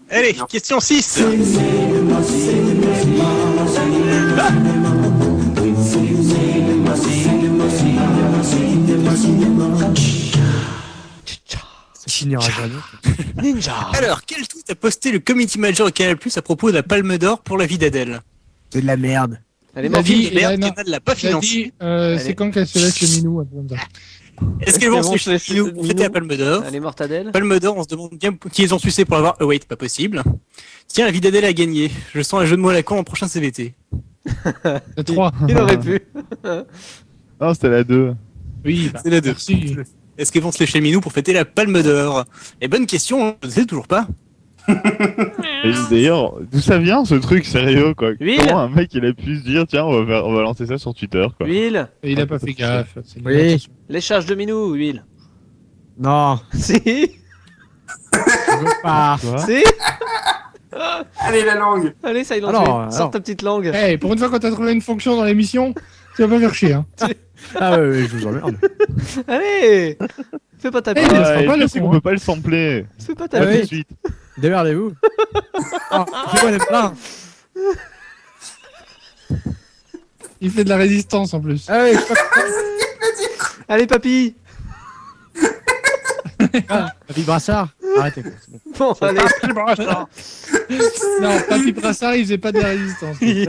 Allez, question 6. Ça finira jamais. Ninja. Alors, quel tweet a posté le community manager de Canal+ à propos de la Palme d'Or pour la vie d'Adèle? C'est de la merde. Elle est Il a morte. dit, Merde, il a- Canal l'a pas il a financé. dit, c'est quand qu'elle se laisse le minou, un peu comme ça. Est-ce qu'elles vont se laisser nous fêter la Palme d'Or? Elle est morte Adèle. Palme d'Or, on se demande bien qui ils ont sucé pour l'avoir. Oh wait, pas possible. Tiens, la vie d'Adèle a gagné. Je sens un jeu de mots à la con en prochain CVT. La 3. Il aurait pu. Non, c'était la 2. Oui, C'est la 2. Merci. Est-ce qu'ils vont se lécher le minou pour fêter la Palme d'Or? Et bonne question, je ne sais toujours pas. Et d'ailleurs, d'où ça vient ce truc sérieux quoi? Huile. Comment un mec il a pu se dire tiens on va lancer ça sur Twitter quoi? Huile. Et il a pas fait gaffe. Oui. Léchage de minou, huile. Non. Si. Je veux pas. Si. Allez, la langue. Allez, ça il sors ta petite langue. Hey, pour une fois quand t'as trouvé une fonction dans l'émission, tu vas pas faire chier. Hein. Ah ouais, je vous emmerde. Allez. Fais pas ta Ah, pute. le truc, on peut pas le sampler. Fais pas ta Ah Tout pute. de suite. Démerdez-vous. Ah, je vois les plats. Il fait de la résistance en plus. Ah ouais, Allez, papy. Papy Brassard. Arrêtez. Bon, allez. Non, Papy Brassard, il faisait pas de la résistance. Eh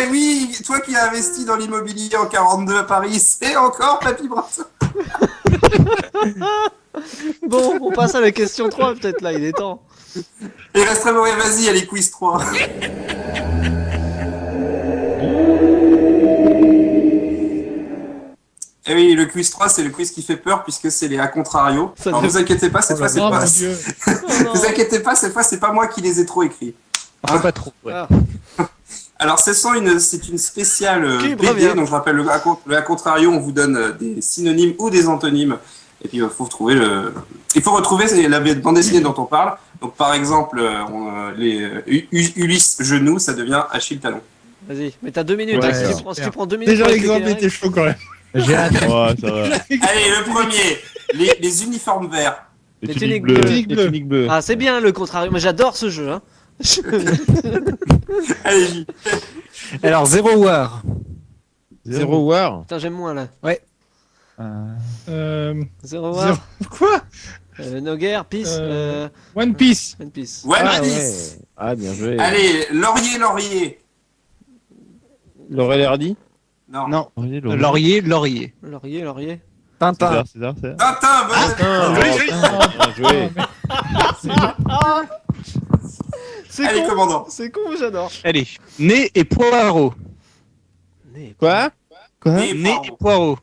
oui, toi qui as investi dans l'immobilier en 42 à Paris, c'est encore Papy Brassard. Bon, on passe à la question 3 peut-être là, il est temps. Il resterait mauvais, vas-y, allez, quiz 3. Eh oui, le quiz 3, c'est le quiz qui fait peur puisque c'est les à contrario. Alors, vous inquiétez pas, cette fois, c'est pas... Vous inquiétez pas, cette fois, c'est pas moi qui les ai trop écrits. Enfin, pas trop, ouais. Alors, c'est une spéciale BD, revient. donc je rappelle, le à contrario, on vous donne des synonymes ou des antonymes, et puis il faut retrouver la bande dessinée dont on parle. Donc, par exemple, Ulysse genou, ça devient Achille talon. Vas-y, mais t'as 2 minutes. Ouais, hein, si tu prends 2 minutes. Déjà pour l'exemple expliquer était chaud quand même. J'ai hâte. Ouais, ça va. Allez, le premier, les uniformes verts. Les tuniques tuniques bleues. bleues. Ah, c'est bien le contrario. Moi, j'adore ce jeu. Hein. Allez, J. Alors, Zero War. Zero War. Putain, j'aime moins là. Zero Zero- War. Quoi No Guerre, Peace. One Piece. One Piece. One Ah, Piece. ouais. Ah, bien joué. Allez, Laurier. Laurel Hardy. Non. Non. Laurier. Laurier. Laurier. Tintin. César. Tintin, bonne Bien joué. C'est Allez, con. commandant. C'est con, mais j'adore. Allez, Nez et Poireau. Quoi? Nez et Poireau.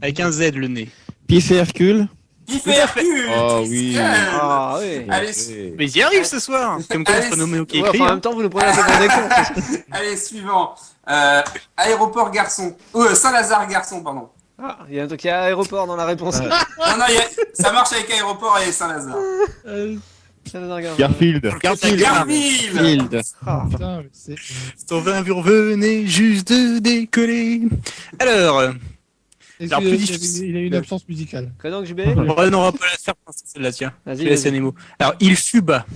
Avec un Z, le nez. Pif et Hercule. Pif et Hercule. Oh oui. Ah oui. Allez, Mais ils y arrivent ce soir. Comme quoi, Allez, notre nommé qui Ouais, écrit. enfin, en même temps, vous nous prenez un peu pour des cons. allez, suivant. Aéroport garçon. Saint-Lazare garçon, pardon. Ah, il y a un truc, il y a aéroport dans la réponse. Non, ça marche avec aéroport et Saint-Lazare. Garfield. Garfield. Putain, mais c'est... Sauvin, vous revenez juste de décoller. Alors, Est-ce plus qu'il difficile. il a une absence musicale. Quoi donc, JB? on va pas la faire celle-là, tiens. Vas-y, Je laisse vas-y. Nemo. Alors, il fut bas.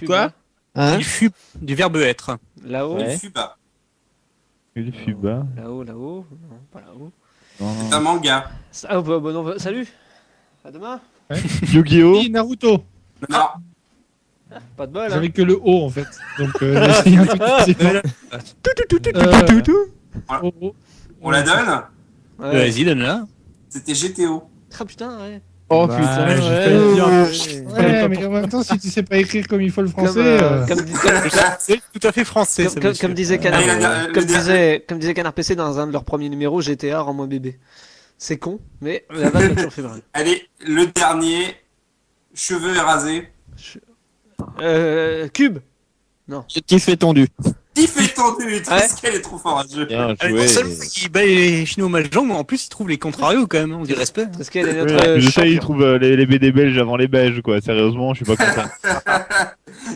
Quoi? Hein? Il fut du verbe être. Là-haut. Ouais. Il fut pas. Il fut bas. Là-haut, là-haut. Non, pas là-haut. C'est un manga. Ah, bah, non, salut. À demain. Yu-Gi-Oh! Oui, Naruto. Non. Pas de bol, hein. J'avais que le O en fait. Donc, j'ai essayé un truc différent. Oh, oh. On la donne? Ouais. Vas-y, donne-la. C'était GTO. Ah putain, ouais. Oh Bah, putain. j'ai failli dire. Ouais, mais en même temps, si tu sais pas écrire comme il faut le Comme, français. C'est tout à fait français. ça, monsieur. comme disait Canard, Allez, comme disait Canard PC dans un de leurs premiers numéros, GTA rends-moi bébé. C'est con, mais la vanne m'a toujours fait marrer. Allez, le dernier. Cheveux rasés. Cube. Tif étendu. Tif étendu. Ouais. Qu'est-ce qu'elle est trop fort à ce jeu. Bien Allez, joué. non seulement il bat les Chinois mahjong, mais en plus il trouve les contrarios quand même, on dit respect. Parce qu'elle est Ouais, notre je sais, il champion. trouve les BD belges avant les belges, quoi. Sérieusement, je suis pas content.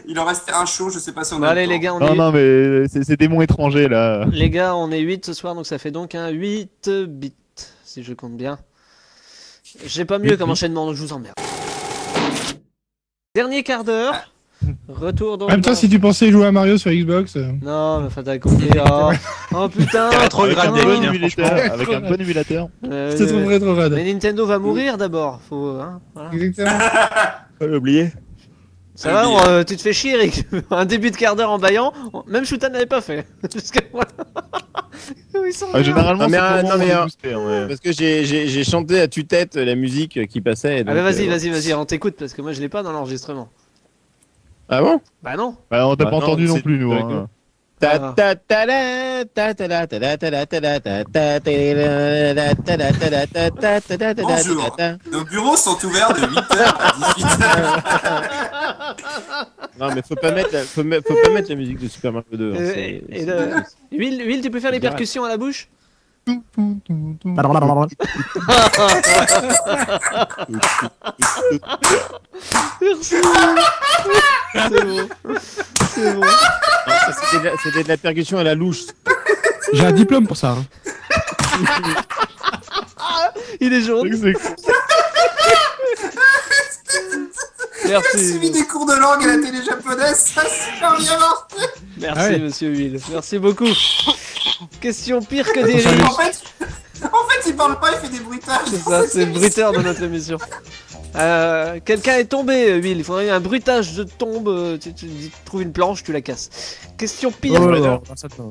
Il en restait un show, je sais pas si on Bon, a. allez le les temps. gars, on Non, est... non, mais c'est des mots étrangers, là. Les gars, on est 8 ce soir, donc ça fait donc un 8 bits, si je compte bien. J'ai pas mieux comme enchaînement, donc je vous emmerde. Dernier quart d'heure. Retour dans... En même temps, si tu pensais jouer à Mario sur Xbox. Non, mais enfin t'as compris. Oh putain. C'est rétrograde, Avec un bon hein, émulateur. franchement. Avec un bon émulateur. Je te trouverais trop rade. Mais Nintendo va mourir d'abord. Faut, hein, voilà. Exactement. Pas l'oublier. Ça va, tu te fais chier, Eric. Un début de quart d'heure en baillant. Même Shutan n'avait pas fait. Jusqu'à moi. Ils sont bien. Généralement, Non, mais, c'est non, pour mais, booster, hein, ouais. Parce que j'ai chanté à tue-tête la musique qui passait. Ah donc, bah vas-y, on t'écoute parce que moi je l'ai pas dans l'enregistrement. Ah bon? Bah non. Bah, on t'a Bah pas non, entendu non c'est plus, nous. avec Hein. Bonjour, nos bureaux sont ouverts de 8h à 18h. Non, mais faut pas mettre la musique de Super Mario 2. Will, tu peux faire les percussions à la bouche? Merci. C'est bon. C'est bon. C'était de la percussion à la louche. J'ai un diplôme pour ça. Hein. Il est jaune. Merci. Suivi des cours de langue à la télé japonaise, ça super bien marché. Merci monsieur Will. Merci beaucoup. Question pire que des En fait, il parle pas, il fait des bruitages. C'est ça, c'est le bruiteur de notre émission. Quelqu'un est tombé, Will. Il faudrait un bruitage de tombe. Tu trouves une planche, tu la casses. Question pire.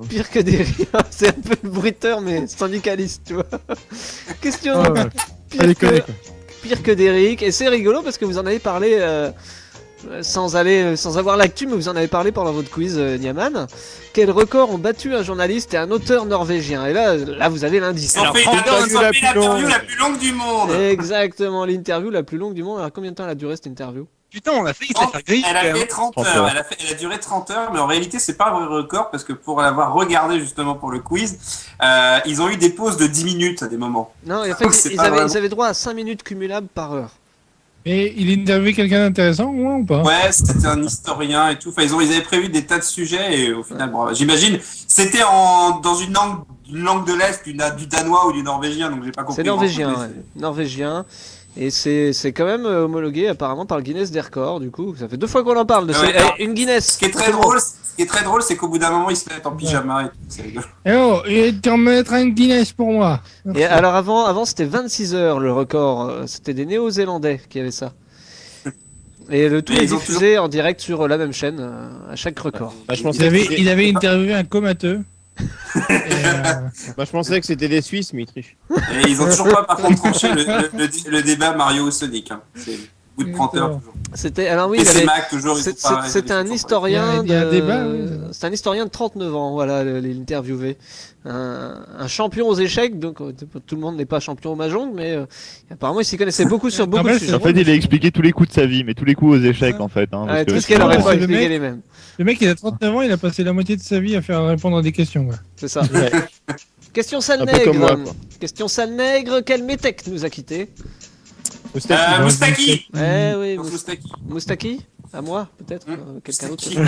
Pire que des rires. C'est un peu le bruiteur, mais syndicaliste, tu vois. Question pire que d'Eric. Et c'est rigolo parce que vous en avez parlé sans avoir l'actu, mais vous en avez parlé pendant votre quiz, Niaman. Quels records ont battu un journaliste et un auteur norvégien? Et là vous avez l'indice. Ils ont fait l'interview la plus longue du monde. Exactement, l'interview la plus longue du monde. Alors combien de temps elle a duré cette interview? Putain, on a failli se la faire griller. Elle a fait 30 heures. Elle a duré 30 heures, mais en réalité, c'est pas un vrai record parce que pour l'avoir regardé justement pour le quiz, ils ont eu des pauses de 10 minutes à des moments. Non, en fait, ils avaient droit à 5 minutes cumulables par heure. Et il interviewait quelqu'un d'intéressant ou pas? Ouais, c'était un historien et tout. Enfin, ils avaient prévu des tas de sujets et au final, bon, j'imagine, c'était dans une langue de l'Est, du danois ou du norvégien, donc j'ai pas compris. C'est norvégien, ouais. Norvégien. Et c'est quand même homologué apparemment par le Guinness des records, du coup. Ça fait 2 fois qu'on en parle de une Guinness. Ce qui est très drôle, c'est qu'au bout d'un moment, ils se mettent en pyjama et tout. C'est rigolo. Et tu en mettras une Guinness pour moi. Merci. Et alors avant c'était 26 heures le record. C'était des Néo-Zélandais qui avaient ça. Et le tout est diffusé en direct sur la même chaîne à chaque record. Il avait interviewé un comateux. Je pensais que c'était des Suisses, mais ils trichent. Et ils ont toujours pas, par contre, tranché le débat Mario ou Sonic. Hein. C'est bout de 30 heures toujours. C'était un historien c'est un historien de 39 ans, voilà, l'interviewé. Un champion aux échecs, donc tout le monde n'est pas champion au mahjong, mais apparemment il s'y connaissait beaucoup sur beaucoup de sujets. En fait, il a expliqué tous les coups de sa vie, mais tous les coups aux échecs en fait. Hein, tout ce qu'elle aurait pas expliqué les mêmes. Le mec, il a 39 ans, il a passé la moitié de sa vie à faire répondre à des questions. Ouais. C'est ça. Ouais. Question sale nègre. Question sale nègre, quel métèque nous a quitté? Moustaki. Oui, Moustaki. À moi, peut-être quelqu'un d'autre. Rien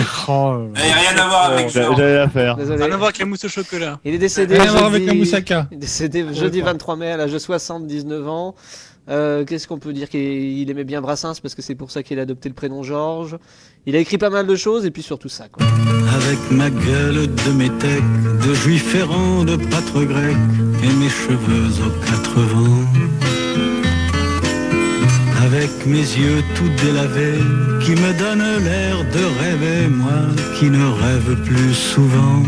à voir avec j'allais la faire. Désolé. Rien à voir avec la mousse au chocolat. Il est décédé. Rien à voir avec la moussaka. Il est décédé jeudi 23 mai à l'âge de 79 ans. Qu'est-ce qu'on peut dire? Qu'il aimait bien Brassens parce que c'est pour ça qu'il a adopté le prénom Georges. Il a écrit pas mal de choses et puis surtout ça, quoi. Avec ma gueule de métèque, de juif errant, de pâtre grec et mes cheveux aux 4 vents. Avec mes yeux tout délavés, qui me donnent l'air de rêver, moi qui ne rêve plus souvent.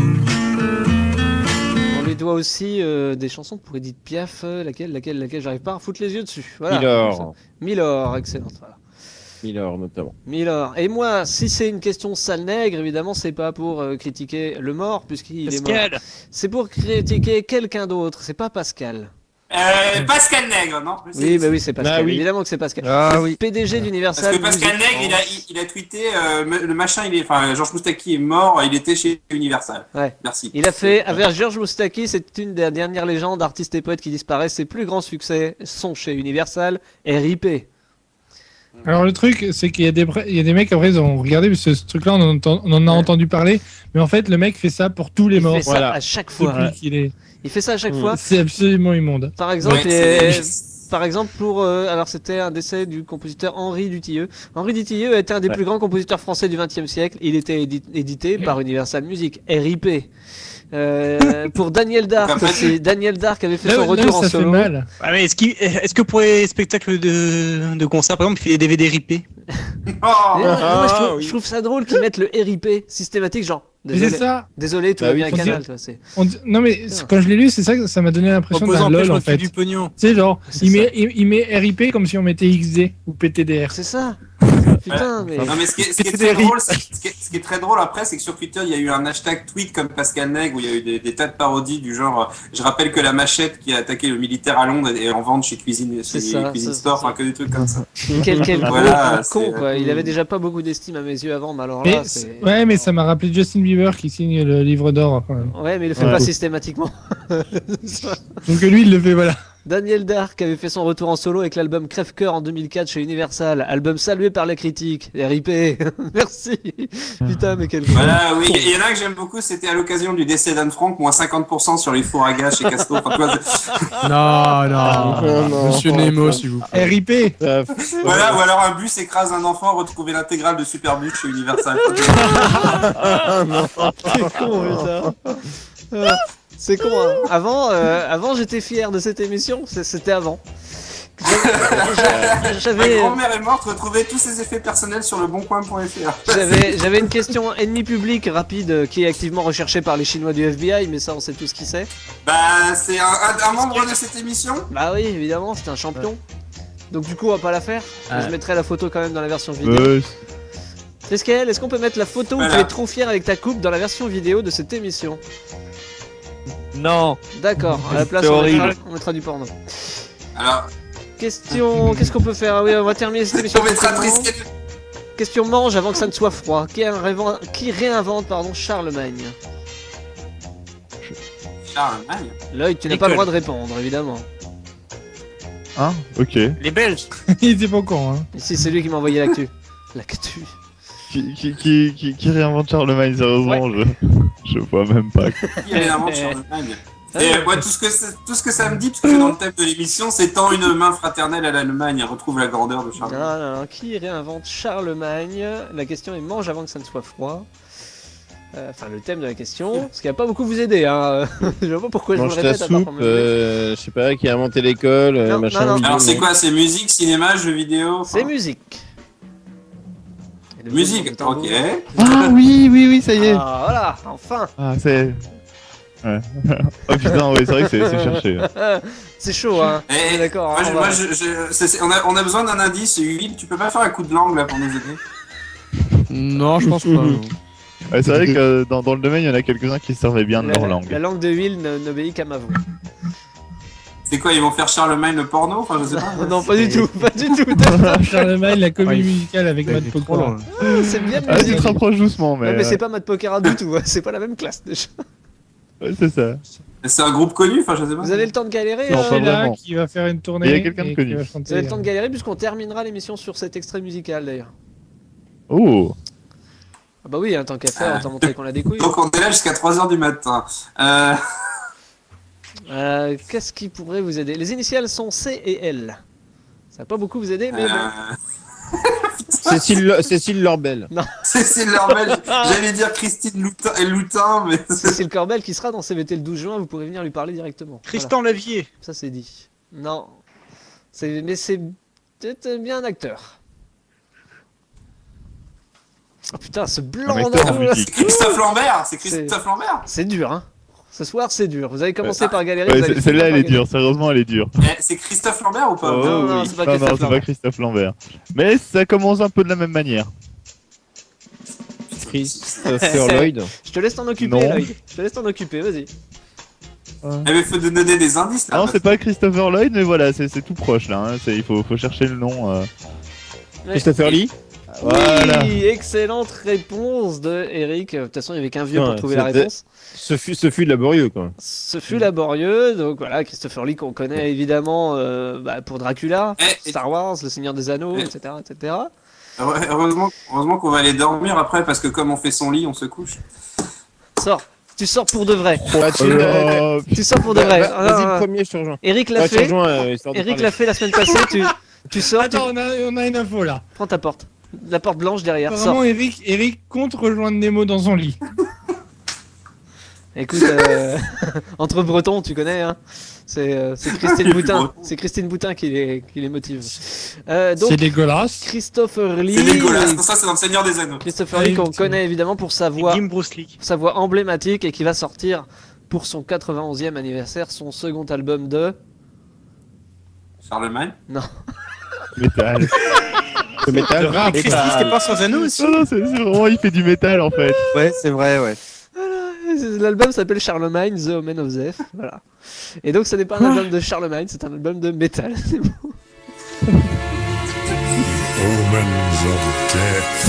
On lui doit aussi des chansons pour Edith Piaf, laquelle j'arrive pas à foutre les yeux dessus. Voilà. Milor, excellente. Voilà. Milor notamment. Milor. Et moi, si c'est une question sale nègre, évidemment, c'est pas pour critiquer le mort, puisqu'il est mort. C'est pour critiquer quelqu'un d'autre, c'est pas Pascal. Pascal Nègre, non? Oui, bah oui, c'est Pascal. Évidemment que c'est Pascal. Oui. PDG d'Universal. Parce que Pascal Nègre, il a tweeté le machin, Georges Moustaki est mort, il était chez Universal. Ouais. Merci. Il a fait, avec Georges Moustaki, c'est une des dernières légendes d'artistes et poètes qui disparaissent. Ses plus grands succès sont chez Universal, RIP. Alors le truc, c'est qu'il y a des mecs après ils ont regardé, parce que ce truc-là on en a entendu parler, mais en fait le mec fait ça pour tous les morts. Il fait ça à chaque fois. Il fait ça à chaque fois. C'est absolument immonde. Par exemple, pour alors c'était un décès du compositeur Henri Dutilleux. Henri Dutilleux était un des plus grands compositeurs français du XXe siècle. Il était édité par Universal Music, RIP. Pour Daniel Dark aussi. Daniel Dark avait fait son retour en solo. Mal. Ah, mais est-ce que pour les spectacles de concert, par exemple, il fait des DVD RIP? Je trouve ça drôle qu'ils mettent le RIP systématique, genre. Désolé, tout va bien Canal. Non mais quand je l'ai lu, c'est ça que ça m'a donné l'impression d'un LOL en fait. Du pognon. Tu sais, genre, il met RIP comme si on mettait XD ou PTDR. C'est ça. Putain, mais. Non, mais ce qui est très drôle, ce qui est très drôle après, c'est que sur Twitter, il y a eu un hashtag tweet comme Pascal Nègre où il y a eu des tas de parodies du genre. Je rappelle que la machette qui a attaqué le militaire à Londres est en vente chez Cuisine Store, enfin que des trucs comme ça. Quel Voilà, con, quoi. Il avait déjà pas beaucoup d'estime à mes yeux avant, mais alors Mais là, c'est. ouais, mais ça m'a rappelé Justin Bieber qui signe le livre d'or. Quand même. Ouais, mais il le fait pas systématiquement. Donc lui, il le fait, voilà. Daniel Dark avait fait son retour en solo avec l'album Crève-Cœur en 2004 chez Universal, album salué par la critique. RIP, merci. Putain, mais quel. Voilà, oui, il y en a un que j'aime beaucoup, c'était à l'occasion du décès d'Anne Frank, moins 50% sur les fours à gaz chez Casto. Enfin, Non, Monsieur Nemo, s'il vous plaît. RIP. Voilà, ou alors un bus écrase un enfant, retrouver l'intégrale de Superbus chez Universal. C'est con, putain. C'est con, hein. Avant j'étais fier de cette émission, c'était avant. Ma grand-mère est morte, retrouvez tous ses effets personnels sur leboncoin.fr. J'avais une question ennemi public rapide qui est activement recherchée par les Chinois du FBI, mais ça on sait tous qui c'est. Bah c'est un membre de cette émission. Bah oui, évidemment, c'est un champion. Donc du coup on va pas la faire. Je mettrai la photo quand même dans la version vidéo. Est-ce qu'on peut mettre la photo où tu es trop fier avec ta coupe dans la version vidéo de cette émission? Non. D'accord, à la place on mettra du porno. Alors. Question, qu'est-ce qu'on peut faire? Ah oui, on va terminer cette émission. Question mange avant que ça ne soit froid. Qui réinvente Charlemagne? Charlemagne? Lloyd, tu n'as pas le droit de répondre, évidemment. Hein? Ok. Les Belges. Il était pas con, hein. Ici, c'est lui qui m'a envoyé l'actu. L'actu. Qui réinvente Charlemagne, sérieusement, je vois même pas. Qui réinvente Charlemagne? Et ouais, tout ce que ça me dit, parce que dans le thème de l'émission, c'est tend une main fraternelle à l'Allemagne, retrouve la grandeur de Charlemagne. Non, qui réinvente Charlemagne? La question est mange avant que ça ne soit froid. Enfin, le thème de la question, parce qu'il n'y a pas beaucoup vous aider, hein. Je vois pas pourquoi je vous le répète. Je sais pas, qui a inventé l'école, machin. Non. Alors c'est quoi? C'est musique, cinéma, jeux vidéo? C'est musique. Musique, ok. Ah oui, ça y est. Ah voilà, enfin. Ah c'est. Ouais. Oh putain, ouais, c'est vrai que c'est cherché. C'est chaud, hein. D'accord. On a besoin d'un indice. Huile, tu peux pas faire un coup de langue là pour nous aider? Non, je pense pas. Ouais, c'est vrai que dans le domaine, il y en a quelques-uns qui servaient bien de leur langue. La langue de Will n'obéit qu'à ma voix. C'est quoi, ils vont faire Charlemagne le porno? Enfin, je sais pas. Non, pas du tout, pas du tout. Charlemagne, la comédie musicale avec Matt Pokora. C'est bien musique. Tu te rapproches doucement, mais. Non, mais c'est pas Matt Pokora du tout, c'est pas la même classe déjà. Ouais, c'est ça. C'est un groupe connu, enfin, je sais pas. Vous avez le temps de galérer? Non, pas vraiment. Qui va faire une tournée. Il y a quelqu'un de connu. Vous avez le temps de galérer puisqu'on terminera l'émission sur cet extrait musical d'ailleurs. Oh! Ah bah oui, tant qu'à faire, autant montrer qu'on a des couilles. Donc on est là jusqu'à 3h du matin. Qu'est-ce qui pourrait vous aider? Les initiales sont C et L. Ça va pas beaucoup vous aider, mais bon. Cécile Lorbel. Non. Cécile Lorbel, j'allais dire Christine Loutin, mais... Cécile Corbel qui sera dans CVT le 12 juin, vous pourrez venir lui parler directement. Tristan Lavier. Ça c'est dit. Non. Mais c'est peut-être bien un acteur. Oh putain, ce blanc C'est Christophe Lambert. C'est Christophe Lambert. C'est dur, hein. Ce soir, c'est dur. Vous avez commencé par galérer. Ouais, celle-là, elle est dure. Sérieusement, elle est dure. C'est Christophe Lambert ou pas? Non, c'est pas Christophe Lambert. Mais ça commence un peu de la même manière. Christopher Lloyd. Je te laisse t'en occuper, Lloyd. Je te laisse t'en occuper, vas-y. Mais faut donner des indices là. Non, c'est pas Christopher Lloyd, mais voilà, c'est tout proche là. Hein. Il faut chercher le nom. Christopher Lee. Voilà. Oui, excellente réponse de Eric. De toute façon, il n'y avait qu'un vieux pour trouver la réponse. Ce fut laborieux, quoi. Ce fut laborieux. Donc voilà, Christopher Lee qu'on connaît évidemment pour Dracula, Star Wars, Le Seigneur des Anneaux, etc., etc. Ouais, heureusement qu'on va aller dormir après parce que comme on fait son lit, on se couche. Sors. Tu sors pour de vrai. Tu sors pour de vrai. Vas-y, le premier, je te rejoins. Eric l'a fait. Eric l'a fait la semaine passée. Tu sors. Attends, on a une info là. Prends ta porte. La porte blanche derrière. Vraiment, Eric compte rejoindre Nemo dans son lit. Écoute, entre Bretons, tu connais, hein. C'est Christine Boutin. C'est Christine Boutin qui les motive. C'est dégueulasse. Christopher Lee. C'est dégueulasse. Ça, c'est dans le Seigneur des Anneaux. Christopher Lee qu'on connaît évidemment pour sa voix emblématique et qui va sortir pour son 91e anniversaire son second album de Charlemagne. Non. Métal. Le métal. Et Christy, c'était pas sans anneau aussi? Non, c'est vraiment, il fait du métal en fait. Ouais, c'est vrai, ouais. L'album s'appelle Charlemagne, The Omen of Death. Voilà. Et donc, ce n'est pas un album de Charlemagne, c'est un album de métal. C'est bon. Omens of death.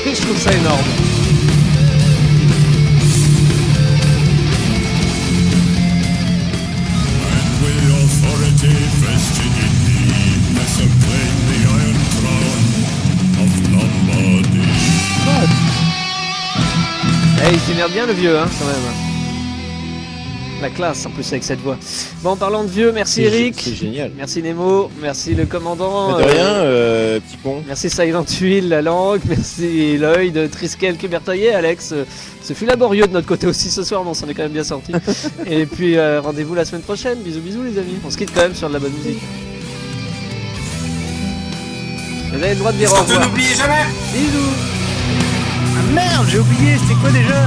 Et je trouve ça énorme. And with authority vested in me, desecrate the Iron Crown of Lombardy. Eh, il s'énerve bien le vieux, hein, quand même. La classe, en plus, avec cette voix. Bon, en parlant de vieux, merci Eric. C'est génial. Merci Nemo, merci le commandant. Mais de rien, petit con. Merci Silent Huil, la langue, merci Lloyd, Triskel, Kubertoyer, Alex. Ce fut laborieux de notre côté aussi ce soir, mais on s'en est quand même bien sorti. Et puis rendez-vous la semaine prochaine. Bisous, bisous les amis. On se quitte quand même sur de la bonne musique. Vous avez le droit de dire au revoir. N'oubliez jamais. Bisous. Ah merde, j'ai oublié, c'était quoi déjà?